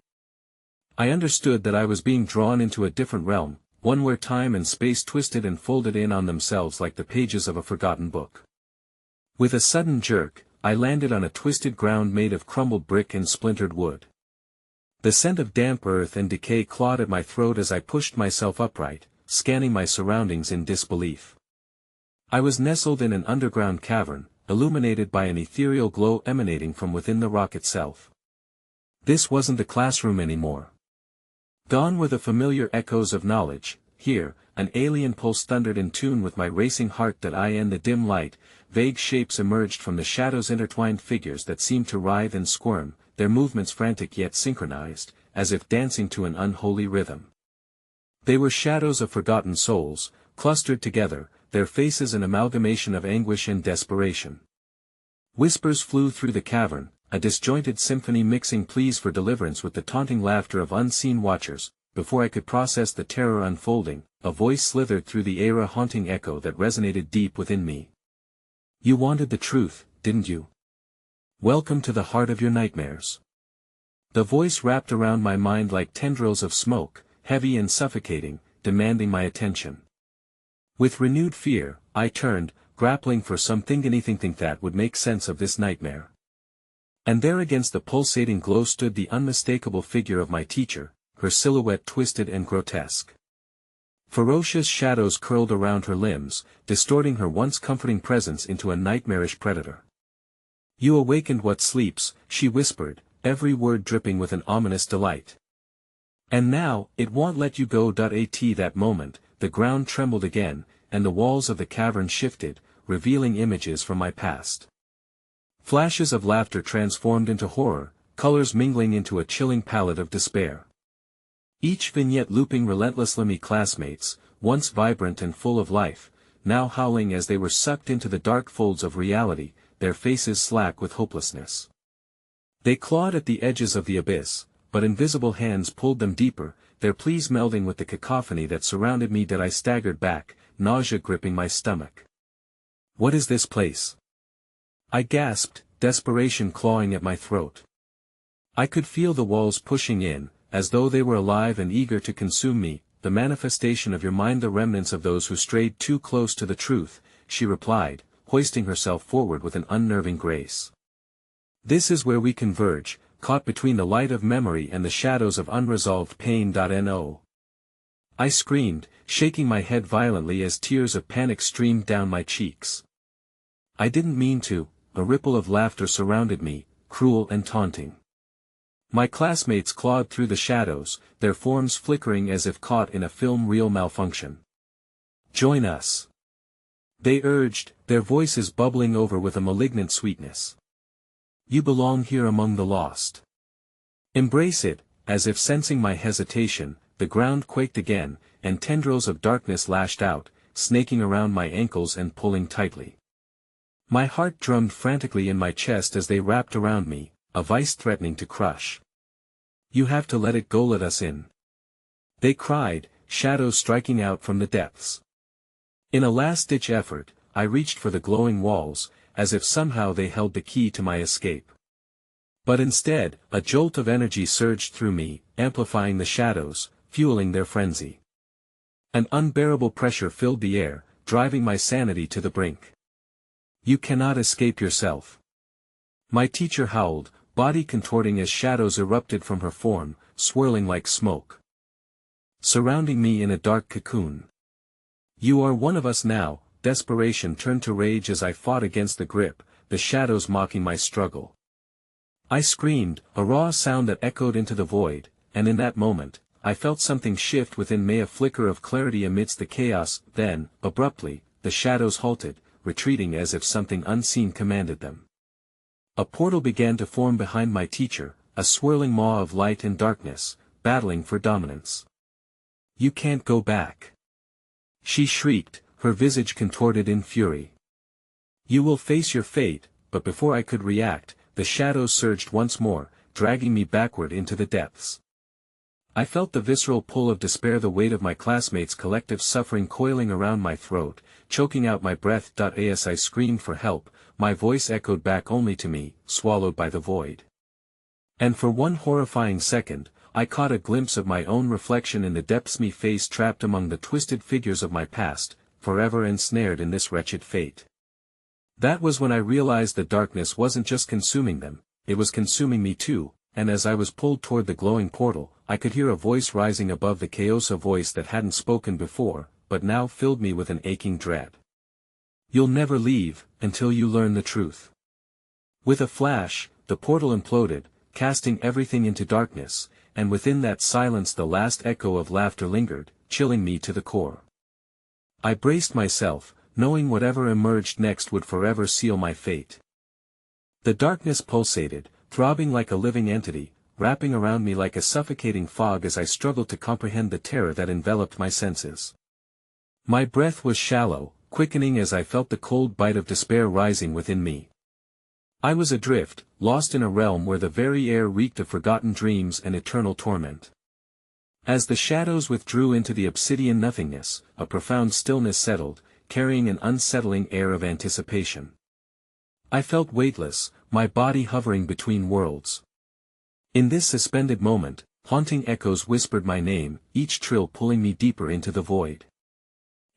Speaker 1: I understood that I was being drawn into a different realm, one where time and space twisted and folded in on themselves like the pages of a forgotten book. With a sudden jerk, I landed on a twisted ground made of crumbled brick and splintered wood. The scent of damp earth and decay clawed at my throat as I pushed myself upright, scanning my surroundings in disbelief. I was nestled in an underground cavern, illuminated by an ethereal glow emanating from within the rock itself. This wasn't a classroom anymore. Gone were the familiar echoes of knowledge. Here, an alien pulse thundered in tune with my racing heart. That I in the dim light, vague shapes emerged from the shadows, intertwined figures that seemed to writhe and squirm, their movements frantic yet synchronized, as if dancing to an unholy rhythm. They were shadows of forgotten souls, clustered together, their faces an amalgamation of anguish and desperation. Whispers flew through the cavern, a disjointed symphony mixing pleas for deliverance with the taunting laughter of unseen watchers. Before I could process the terror unfolding, a voice slithered through the air, a haunting echo that resonated deep within me. "You wanted the truth, didn't you? Welcome to the heart of your nightmares." The voice wrapped around my mind like tendrils of smoke, heavy and suffocating, demanding my attention. With renewed fear, I turned, grappling for anything that would make sense of this nightmare. And there against the pulsating glow stood the unmistakable figure of my teacher, her silhouette twisted and grotesque. Ferocious shadows curled around her limbs, distorting her once comforting presence into a nightmarish predator. "You awakened what sleeps," she whispered, every word dripping with an ominous delight. "And now, it won't let you go." At that moment, the ground trembled again, and the walls of the cavern shifted, revealing images from my past. Flashes of laughter transformed into horror, colors mingling into a chilling palette of despair. Each vignette looping relentlessly. Me classmates, once vibrant and full of life, now howling as they were sucked into the dark folds of reality, their faces slack with hopelessness. They clawed at the edges of the abyss, but invisible hands pulled them deeper, their pleas melding with the cacophony that surrounded me. I staggered back, nausea gripping my stomach. "What is this place?" I gasped, desperation clawing at my throat. I could feel the walls pushing in, as though they were alive and eager to consume me. "The manifestation of your mind, the remnants of those who strayed too close to the truth," she replied, hoisting herself forward with an unnerving grace. "This is where we converge, caught between the light of memory and the shadows of unresolved pain." No. I screamed, shaking my head violently as tears of panic streamed down my cheeks. "I didn't mean to." A ripple of laughter surrounded me, cruel and taunting. My classmates clawed through the shadows, their forms flickering as if caught in a film reel malfunction. "Join us," they urged, their voices bubbling over with a malignant sweetness. "You belong here among the lost. Embrace it." As if sensing my hesitation, the ground quaked again, and tendrils of darkness lashed out, snaking around my ankles and pulling tightly. My heart drummed frantically in my chest as they wrapped around me, a vice threatening to crush. "You have to let it go, let us in," they cried, shadows striking out from the depths. In a last-ditch effort, I reached for the glowing walls, as if somehow they held the key to my escape. But instead, a jolt of energy surged through me, amplifying the shadows, fueling their frenzy. An unbearable pressure filled the air, driving my sanity to the brink. "You cannot escape yourself," my teacher howled, body contorting as shadows erupted from her form, swirling like smoke, surrounding me in a dark cocoon. "You are one of us now." Desperation turned to rage as I fought against the grip, the shadows mocking my struggle. I screamed, a raw sound that echoed into the void, and in that moment, I felt something shift within me, a flicker of clarity amidst the chaos. Then, abruptly, the shadows halted, retreating as if something unseen commanded them. A portal began to form behind my teacher, a swirling maw of light and darkness, battling for dominance. "You can't go back," she shrieked, her visage contorted in fury. "You will face your fate." But before I could react, the shadows surged once more, dragging me backward into the depths. I felt the visceral pull of despair, the weight of my classmates' collective suffering coiling around my throat, choking out my breath. As I screamed for help, my voice echoed back only to me, swallowed by the void. And for one horrifying second, I caught a glimpse of my own reflection in the depths, me face trapped among the twisted figures of my past, forever ensnared in this wretched fate. That was when I realized the darkness wasn't just consuming them, it was consuming me too, and as I was pulled toward the glowing portal, I could hear a voice rising above the chaos, a voice that hadn't spoken before, but now filled me with an aching dread. You'll never leave, until you learn the truth. With a flash, the portal imploded, casting everything into darkness, and within that silence the last echo of laughter lingered, chilling me to the core. I braced myself, knowing whatever emerged next would forever seal my fate. The darkness pulsated, throbbing like a living entity, wrapping around me like a suffocating fog as I struggled to comprehend the terror that enveloped my senses. My breath was shallow, quickening as I felt the cold bite of despair rising within me. I was adrift, lost in a realm where the very air reeked of forgotten dreams and eternal torment. As the shadows withdrew into the obsidian nothingness, a profound stillness settled, carrying an unsettling air of anticipation. I felt weightless, my body hovering between worlds. In this suspended moment, haunting echoes whispered my name, each trill pulling me deeper into the void.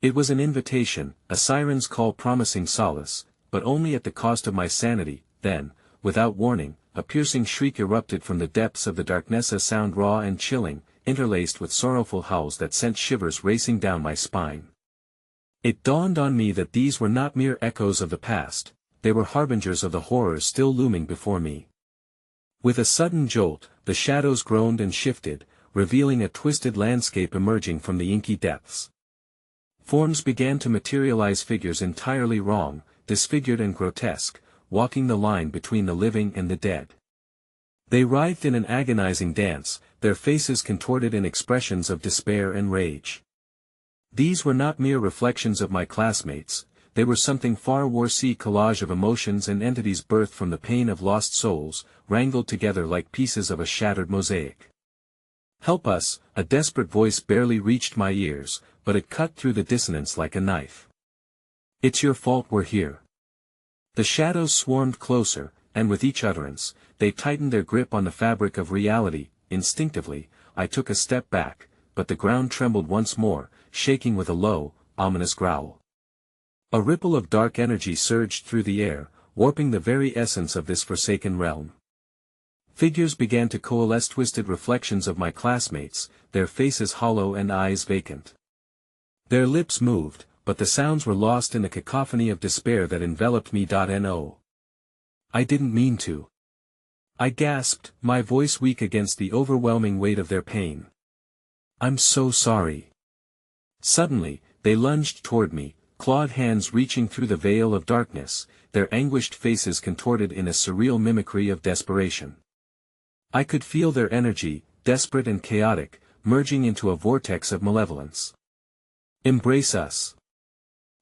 Speaker 1: It was an invitation, a siren's call promising solace, but only at the cost of my sanity. Then, without warning, a piercing shriek erupted from the depths of the darkness, a sound raw and chilling, interlaced with sorrowful howls that sent shivers racing down my spine. It dawned on me that these were not mere echoes of the past, they were harbingers of the horrors still looming before me. With a sudden jolt, the shadows groaned and shifted, revealing a twisted landscape emerging from the inky depths. Forms began to materialize, figures entirely wrong, disfigured and grotesque, walking the line between the living and the dead. They writhed in an agonizing dance, their faces contorted in expressions of despair and rage. These were not mere reflections of my classmates, they were something far worse, a collage of emotions and entities birthed from the pain of lost souls, wrangled together like pieces of a shattered mosaic. Help us, a desperate voice barely reached my ears, but it cut through the dissonance like a knife. It's your fault we're here. The shadows swarmed closer, and with each utterance, they tightened their grip on the fabric of reality. Instinctively, I took a step back, but the ground trembled once more, shaking with a low, ominous growl. A ripple of dark energy surged through the air, warping the very essence of this forsaken realm. Figures began to coalesce, twisted reflections of my classmates, their faces hollow and eyes vacant. Their lips moved, but the sounds were lost in the cacophony of despair that enveloped me. No. I didn't mean to. I gasped, my voice weak against the overwhelming weight of their pain. I'm so sorry. Suddenly, they lunged toward me, clawed hands reaching through the veil of darkness, their anguished faces contorted in a surreal mimicry of desperation. I could feel their energy, desperate and chaotic, merging into a vortex of malevolence. Embrace us.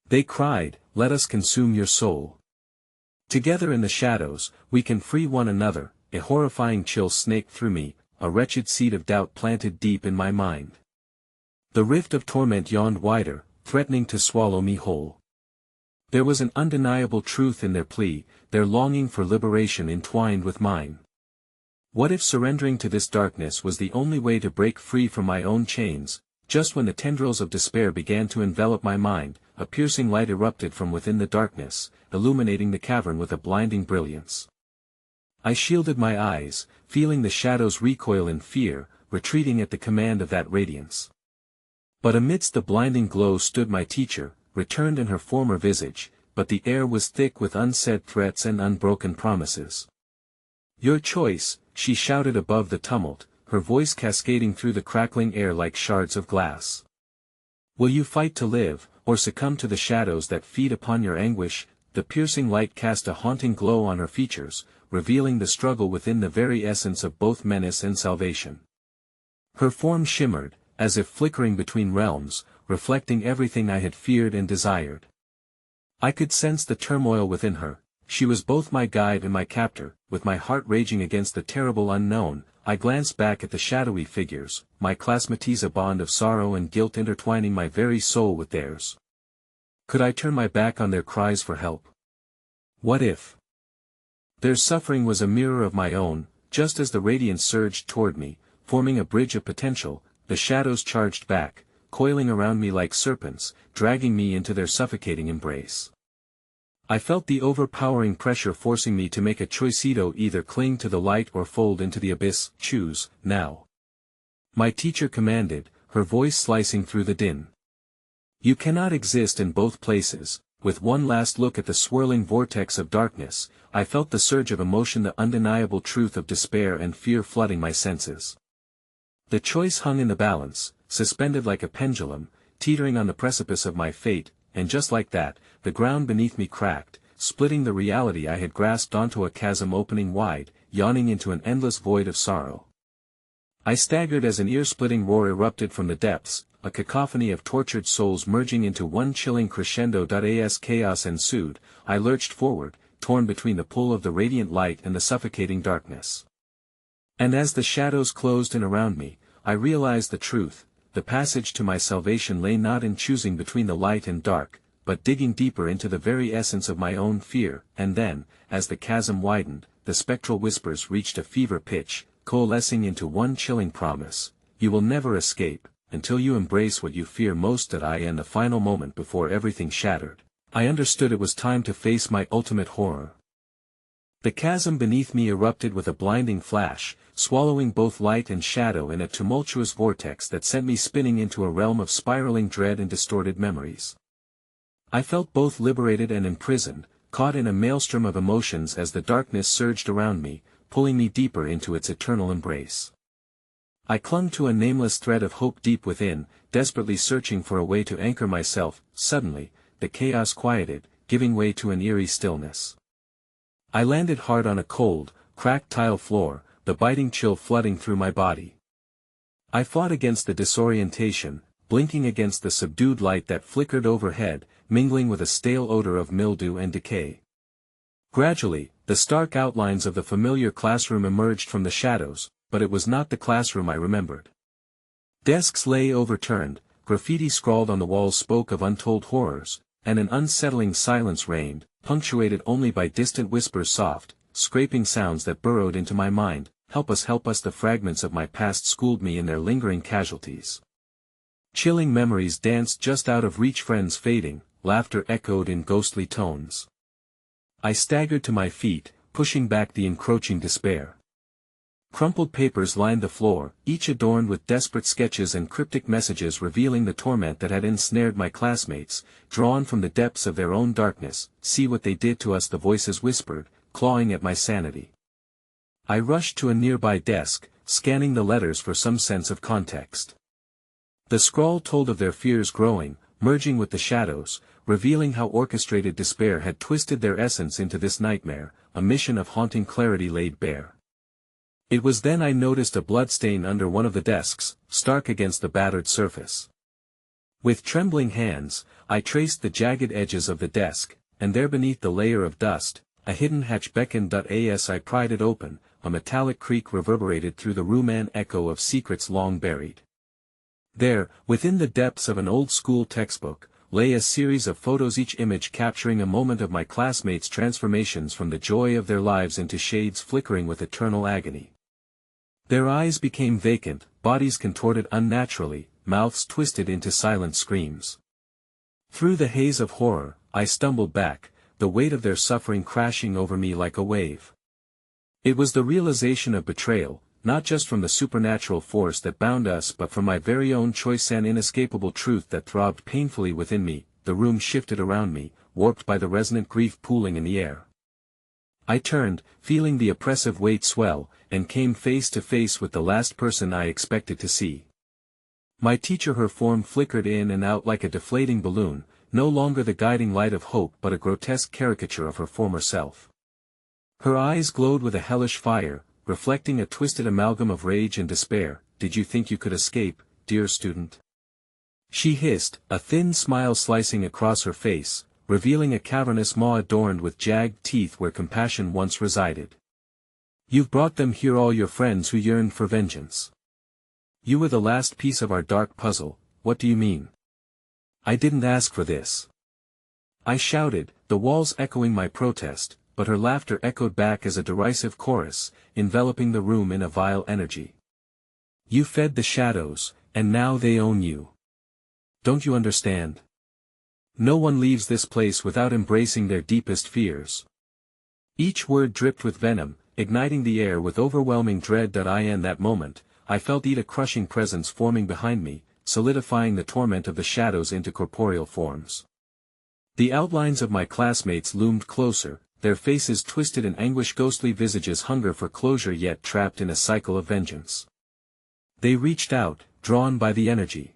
Speaker 1: They cried, let us consume your soul. Together in the shadows, we can free one another. A horrifying chill snaked through me, a wretched seed of doubt planted deep in my mind. The rift of torment yawned wider, threatening to swallow me whole. There was an undeniable truth in their plea, their longing for liberation entwined with mine. What if surrendering to this darkness was the only way to break free from my own chains? Just when the tendrils of despair began to envelop my mind, a piercing light erupted from within the darkness, illuminating the cavern with a blinding brilliance. I shielded my eyes, feeling the shadows recoil in fear, retreating at the command of that radiance. But amidst the blinding glow stood my teacher, returned in her former visage, but the air was thick with unsaid threats and unbroken promises. Your choice, she shouted above the tumult, her voice cascading through the crackling air like shards of glass. Will you fight to live, or succumb to the shadows that feed upon your anguish? The piercing light cast a haunting glow on her features, revealing the struggle within the very essence of both menace and salvation. Her form shimmered, as if flickering between realms, reflecting everything I had feared and desired. I could sense the turmoil within her, She was both my guide and my captor. With my heart raging against the terrible unknown, I glanced back at the shadowy figures, my classmates, a bond of sorrow and guilt intertwining my very soul with theirs. Could I turn my back on their cries for help? What if their suffering was a mirror of my own? Just as the radiance surged toward me, forming a bridge of potential, the shadows charged back, coiling around me like serpents, dragging me into their suffocating embrace. I felt the overpowering pressure forcing me to make a choice: either cling to the light or fold into the abyss. Choose, now. My teacher commanded, her voice slicing through the din. You cannot exist in both places. With one last look at the swirling vortex of darkness, I felt the surge of emotion, the undeniable truth of despair and fear flooding my senses. The choice hung in the balance, suspended like a pendulum, teetering on the precipice of my fate, and just like that, the ground beneath me cracked, splitting the reality I had grasped onto a chasm opening wide, yawning into an endless void of sorrow. I staggered as an ear-splitting roar erupted from the depths, a cacophony of tortured souls merging into one chilling crescendo. As chaos ensued, I lurched forward, torn between the pull of the radiant light and the suffocating darkness. And as the shadows closed in around me, I realized the truth: the passage to my salvation lay not in choosing between the light and dark, but digging deeper into the very essence of my own fear. And then, as the chasm widened, the spectral whispers reached a fever pitch, coalescing into one chilling promise: you will never escape, until you embrace what you fear most. In the final moment before everything shattered, I understood it was time to face my ultimate horror. The chasm beneath me erupted with a blinding flash, swallowing both light and shadow in a tumultuous vortex that sent me spinning into a realm of spiraling dread and distorted memories. I felt both liberated and imprisoned, caught in a maelstrom of emotions as the darkness surged around me, pulling me deeper into its eternal embrace. I clung to a nameless thread of hope deep within, desperately searching for a way to anchor myself. Suddenly, the chaos quieted, giving way to an eerie stillness. I landed hard on a cold, cracked tile floor, the biting chill flooding through my body. I fought against the disorientation, blinking against the subdued light that flickered overhead, mingling with a stale odor of mildew and decay. Gradually, the stark outlines of the familiar classroom emerged from the shadows, but it was not the classroom I remembered. Desks lay overturned, graffiti scrawled on the walls spoke of untold horrors, and an unsettling silence reigned, punctuated only by distant whispers, soft, scraping sounds that burrowed into my mind. Help us, the fragments of my past schooled me in their lingering casualties. Chilling memories danced just out of reach, friends fading, laughter echoed in ghostly tones. I staggered to my feet, pushing back the encroaching despair. Crumpled papers lined the floor, each adorned with desperate sketches and cryptic messages revealing the torment that had ensnared my classmates, drawn from the depths of their own darkness. See what they did to us, the voices whispered, clawing at my sanity. I rushed to a nearby desk, scanning the letters for some sense of context. The scrawl told of their fears growing, merging with the shadows, revealing how orchestrated despair had twisted their essence into this nightmare, a mission of haunting clarity laid bare. It was then I noticed a bloodstain under one of the desks, stark against the battered surface. With trembling hands, I traced the jagged edges of the desk, and there beneath the layer of dust, a hidden hatch beckoned. As I pried it open, a metallic creak reverberated through the room, an echo of secrets long buried. There, within the depths of an old-school textbook, lay a series of photos, each image capturing a moment of my classmates' transformations from the joy of their lives into shades flickering with eternal agony. Their eyes became vacant, bodies contorted unnaturally, mouths twisted into silent screams. Through the haze of horror, I stumbled back, the weight of their suffering crashing over me like a wave. It was the realization of betrayal, not just from the supernatural force that bound us but from my very own choice, an inescapable truth that throbbed painfully within me. The room shifted around me, warped by the resonant grief pooling in the air. I turned, feeling the oppressive weight swell, and came face to face with the last person I expected to see. My teacher, her form flickered in and out like a deflating balloon, no longer the guiding light of hope but a grotesque caricature of her former self. Her eyes glowed with a hellish fire, reflecting a twisted amalgam of rage and despair. Did you think you could escape, dear student? She hissed, a thin smile slicing across her face, revealing a cavernous maw adorned with jagged teeth where compassion once resided. You've brought them here, all your friends who yearned for vengeance. You were the last piece of our dark puzzle. What do you mean? I didn't ask for this. I shouted, the walls echoing my protest, but her laughter echoed back as a derisive chorus, enveloping the room in a vile energy. You fed the shadows, and now they own you. Don't you understand? No one leaves this place without embracing their deepest fears. Each word dripped with venom, igniting the air with overwhelming dread. In that moment, I felt a crushing presence forming behind me, solidifying the torment of the shadows into corporeal forms. The outlines of my classmates loomed closer, their faces twisted in anguish, ghostly visages hunger for closure yet trapped in a cycle of vengeance. They reached out, drawn by the energy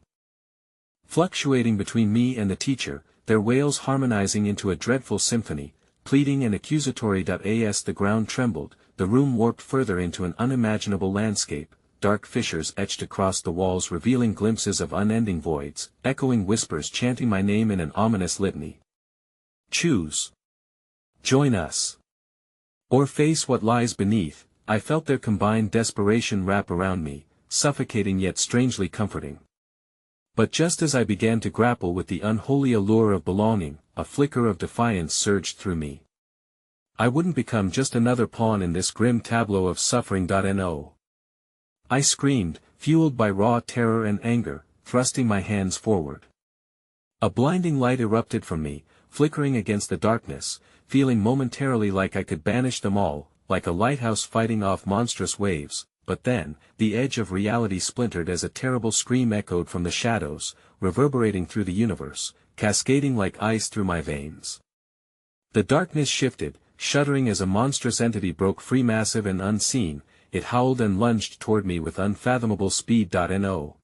Speaker 1: fluctuating between me and the teacher, their wails harmonizing into a dreadful symphony, pleading and accusatory. As the ground trembled, the room warped further into an unimaginable landscape, dark fissures etched across the walls revealing glimpses of unending voids, echoing whispers chanting my name in an ominous litany. Choose. Join us. Or face what lies beneath. I felt their combined desperation wrap around me, suffocating yet strangely comforting. But just as I began to grapple with the unholy allure of belonging, a flicker of defiance surged through me. I wouldn't become just another pawn in this grim tableau of suffering. No. I screamed, fueled by raw terror and anger, thrusting my hands forward. A blinding light erupted from me, flickering against the darkness, feeling momentarily like I could banish them all, like a lighthouse fighting off monstrous waves. But then, the edge of reality splintered as a terrible scream echoed from the shadows, reverberating through the universe, cascading like ice through my veins. The darkness shifted, shuddering as a monstrous entity broke free, massive and unseen. It howled and lunged toward me with unfathomable speed. No.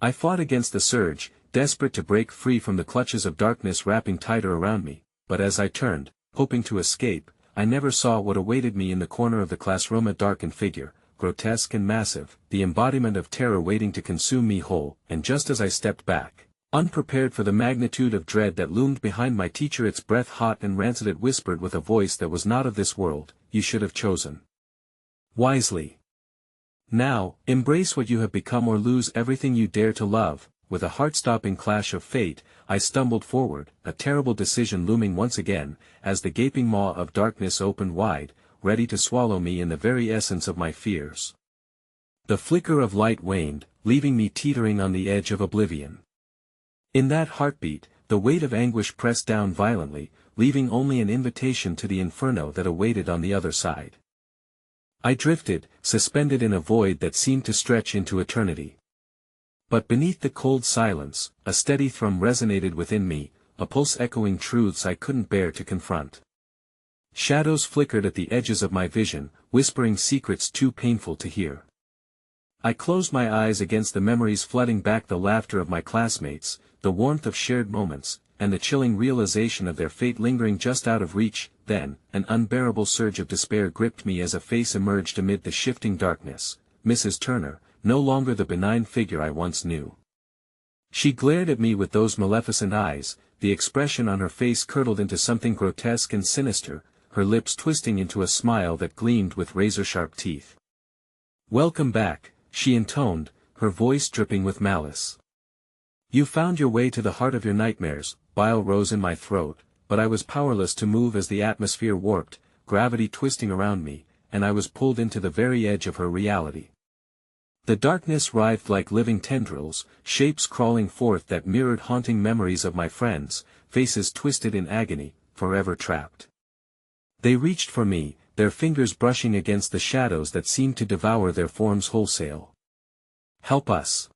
Speaker 1: I fought against the surge, desperate to break free from the clutches of darkness wrapping tighter around me, but as I turned, hoping to escape, I never saw what awaited me in the corner of the classroom, a darkened figure, grotesque and massive, the embodiment of terror waiting to consume me whole. And just as I stepped back, unprepared for the magnitude of dread that loomed behind my teacher, its breath hot and rancid, it whispered with a voice that was not of this world, you should have chosen wisely. Now, embrace what you have become or lose everything you dare to love. With a heart-stopping clash of fate, I stumbled forward, a terrible decision looming once again, as the gaping maw of darkness opened wide, ready to swallow me in the very essence of my fears. The flicker of light waned, leaving me teetering on the edge of oblivion. In that heartbeat, the weight of anguish pressed down violently, leaving only an invitation to the inferno that awaited on the other side. I drifted, suspended in a void that seemed to stretch into eternity. But beneath the cold silence, a steady thrum resonated within me, a pulse echoing truths I couldn't bear to confront. Shadows flickered at the edges of my vision, whispering secrets too painful to hear. I closed my eyes against the memories flooding back, the laughter of my classmates, the warmth of shared moments, and the chilling realization of their fate lingering just out of reach. Then, an unbearable surge of despair gripped me as a face emerged amid the shifting darkness, Mrs. Turner, no longer the benign figure I once knew. She glared at me with those maleficent eyes, the expression on her face curdled into something grotesque and sinister, her lips twisting into a smile that gleamed with razor-sharp teeth. "Welcome back," she intoned, her voice dripping with malice. "You found your way to the heart of your nightmares." Bile rose in my throat, but I was powerless to move as the atmosphere warped, gravity twisting around me, and I was pulled into the very edge of her reality. The darkness writhed like living tendrils, shapes crawling forth that mirrored haunting memories of my friends, faces twisted in agony, forever trapped. They reached for me, their fingers brushing against the shadows that seemed to devour their forms wholesale. "Help us!"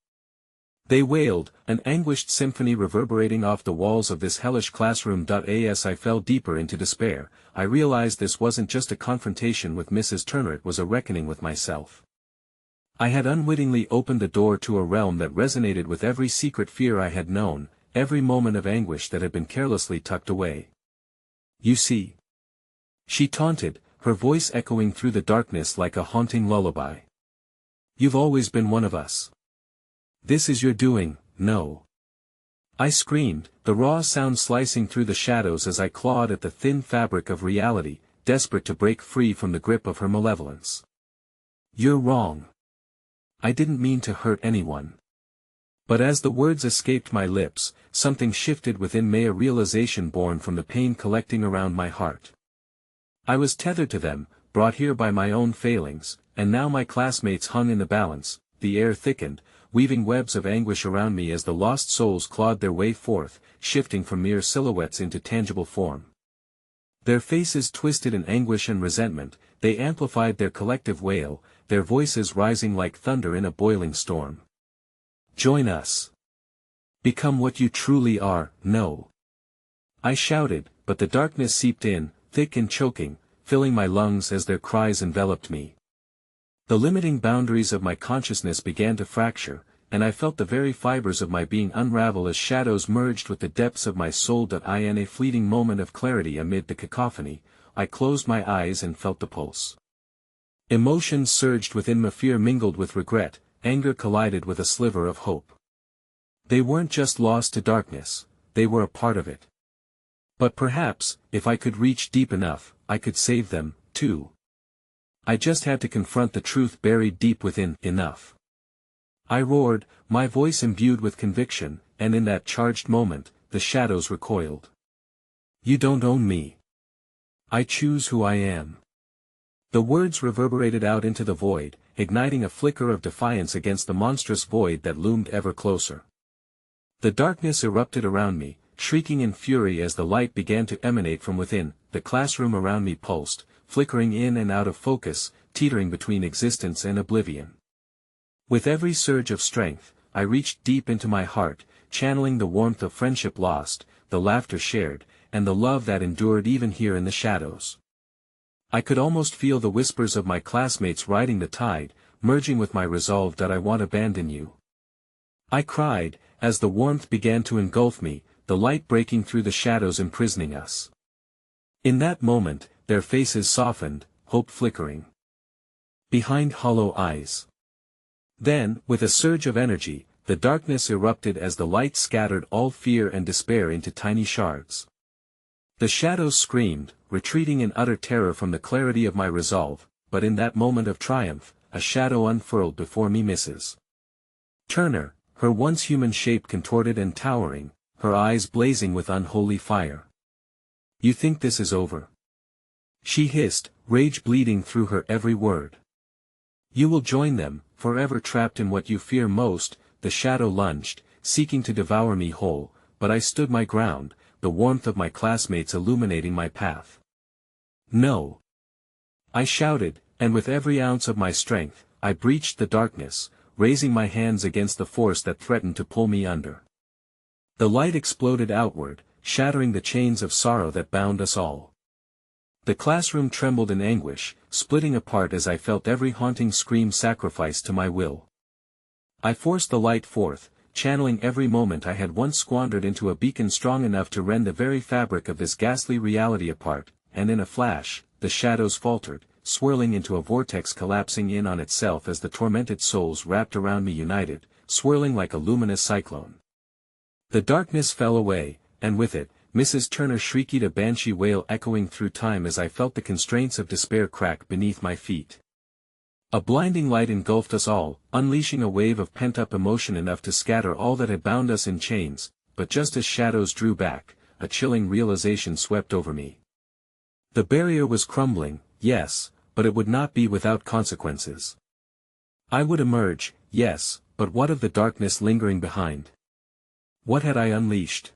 Speaker 1: they wailed, an anguished symphony reverberating off the walls of this hellish classroom. As I fell deeper into despair, I realized this wasn't just a confrontation with Mrs. Turner, it was a reckoning with myself. I had unwittingly opened the door to a realm that resonated with every secret fear I had known, every moment of anguish that had been carelessly tucked away. "You see," she taunted, her voice echoing through the darkness like a haunting lullaby. "You've always been one of us. This is your doing." "No. I screamed, the raw sound slicing through the shadows as I clawed at the thin fabric of reality, desperate to break free from the grip of her malevolence. "You're wrong. I didn't mean to hurt anyone." But as the words escaped my lips, something shifted within me, a realization born from the pain collecting around my heart. I was tethered to them, brought here by my own failings, and now my classmates hung in the balance. The air thickened, weaving webs of anguish around me as the lost souls clawed their way forth, shifting from mere silhouettes into tangible form. Their faces twisted in anguish and resentment, they amplified their collective wail, their voices rising like thunder in a boiling storm. "Join us. Become what you truly are." "No." I shouted, but the darkness seeped in, thick and choking, filling my lungs as their cries enveloped me. The limiting boundaries of my consciousness began to fracture, and I felt the very fibers of my being unravel as shadows merged with the depths of my soul. In a fleeting moment of clarity amid the cacophony, I closed my eyes and felt the pulse. Emotions surged within me, fear mingled with regret, anger collided with a sliver of hope. They weren't just lost to darkness, they were a part of it. But perhaps, if I could reach deep enough, I could save them, too. I just had to confront the truth buried deep within. "Enough!" I roared, my voice imbued with conviction, and in that charged moment, the shadows recoiled. "You don't own me. I choose who I am." The words reverberated out into the void, igniting a flicker of defiance against the monstrous void that loomed ever closer. The darkness erupted around me, shrieking in fury as the light began to emanate from within. The classroom around me pulsed, flickering in and out of focus, teetering between existence and oblivion. With every surge of strength, I reached deep into my heart, channeling the warmth of friendship lost, the laughter shared, and the love that endured even here in the shadows. I could almost feel the whispers of my classmates riding the tide, merging with my resolve. "I won't abandon you," I cried, as the warmth began to engulf me, the light breaking through the shadows imprisoning us. In that moment, their faces softened, hope flickering behind hollow eyes. Then, with a surge of energy, the darkness erupted as the light scattered all fear and despair into tiny shards. The shadows screamed, retreating in utter terror from the clarity of my resolve, but in that moment of triumph, a shadow unfurled before me. Mrs. Turner, her once human shape contorted and towering, her eyes blazing with unholy fire. "You think this is over?" she hissed, rage bleeding through her every word. "You will join them, forever trapped in what you fear most." The shadow lunged, seeking to devour me whole, but I stood my ground, the warmth of my classmates illuminating my path. "No!" I shouted, and with every ounce of my strength, I breached the darkness, raising my hands against the force that threatened to pull me under. The light exploded outward, shattering the chains of sorrow that bound us all. The classroom trembled in anguish, splitting apart as I felt every haunting scream sacrificed to my will. I forced the light forth, channeling every moment I had once squandered into a beacon strong enough to rend the very fabric of this ghastly reality apart, and in a flash, the shadows faltered, swirling into a vortex collapsing in on itself as the tormented souls wrapped around me united, swirling like a luminous cyclone. The darkness fell away, and with it, Mrs. Turner shrieked, a banshee wail echoing through time as I felt the constraints of despair crack beneath my feet. A blinding light engulfed us all, unleashing a wave of pent-up emotion enough to scatter all that had bound us in chains, but just as shadows drew back, a chilling realization swept over me. The barrier was crumbling, yes, but it would not be without consequences. I would emerge, yes, but what of the darkness lingering behind? What had I unleashed?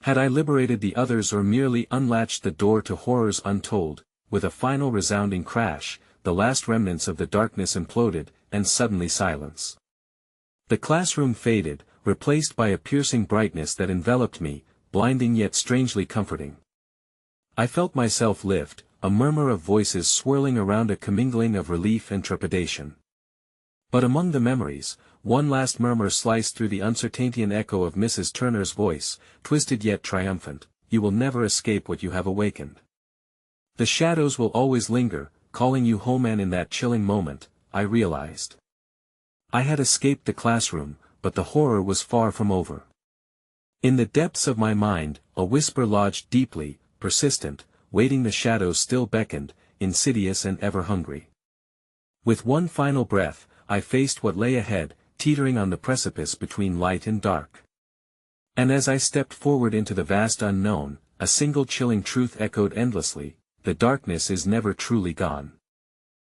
Speaker 1: Had I liberated the others or merely unlatched the door to horrors untold? With a final resounding crash, the last remnants of the darkness imploded, and suddenly silence. The classroom faded, replaced by a piercing brightness that enveloped me, blinding yet strangely comforting. I felt myself lift, a murmur of voices swirling around, a commingling of relief and trepidation. But among the memories, one last murmur sliced through the uncertainty, an echo of Mrs. Turner's voice, twisted yet triumphant: "You will never escape what you have awakened. The shadows will always linger, calling you home." And in that chilling moment, I realized. I had escaped the classroom, but the horror was far from over. In the depths of my mind, a whisper lodged deeply, persistent, waiting. The shadows still beckoned, insidious and ever hungry. With one final breath, I faced what lay ahead, teetering on the precipice between light and dark. And as I stepped forward into the vast unknown, a single chilling truth echoed endlessly: the darkness is never truly gone.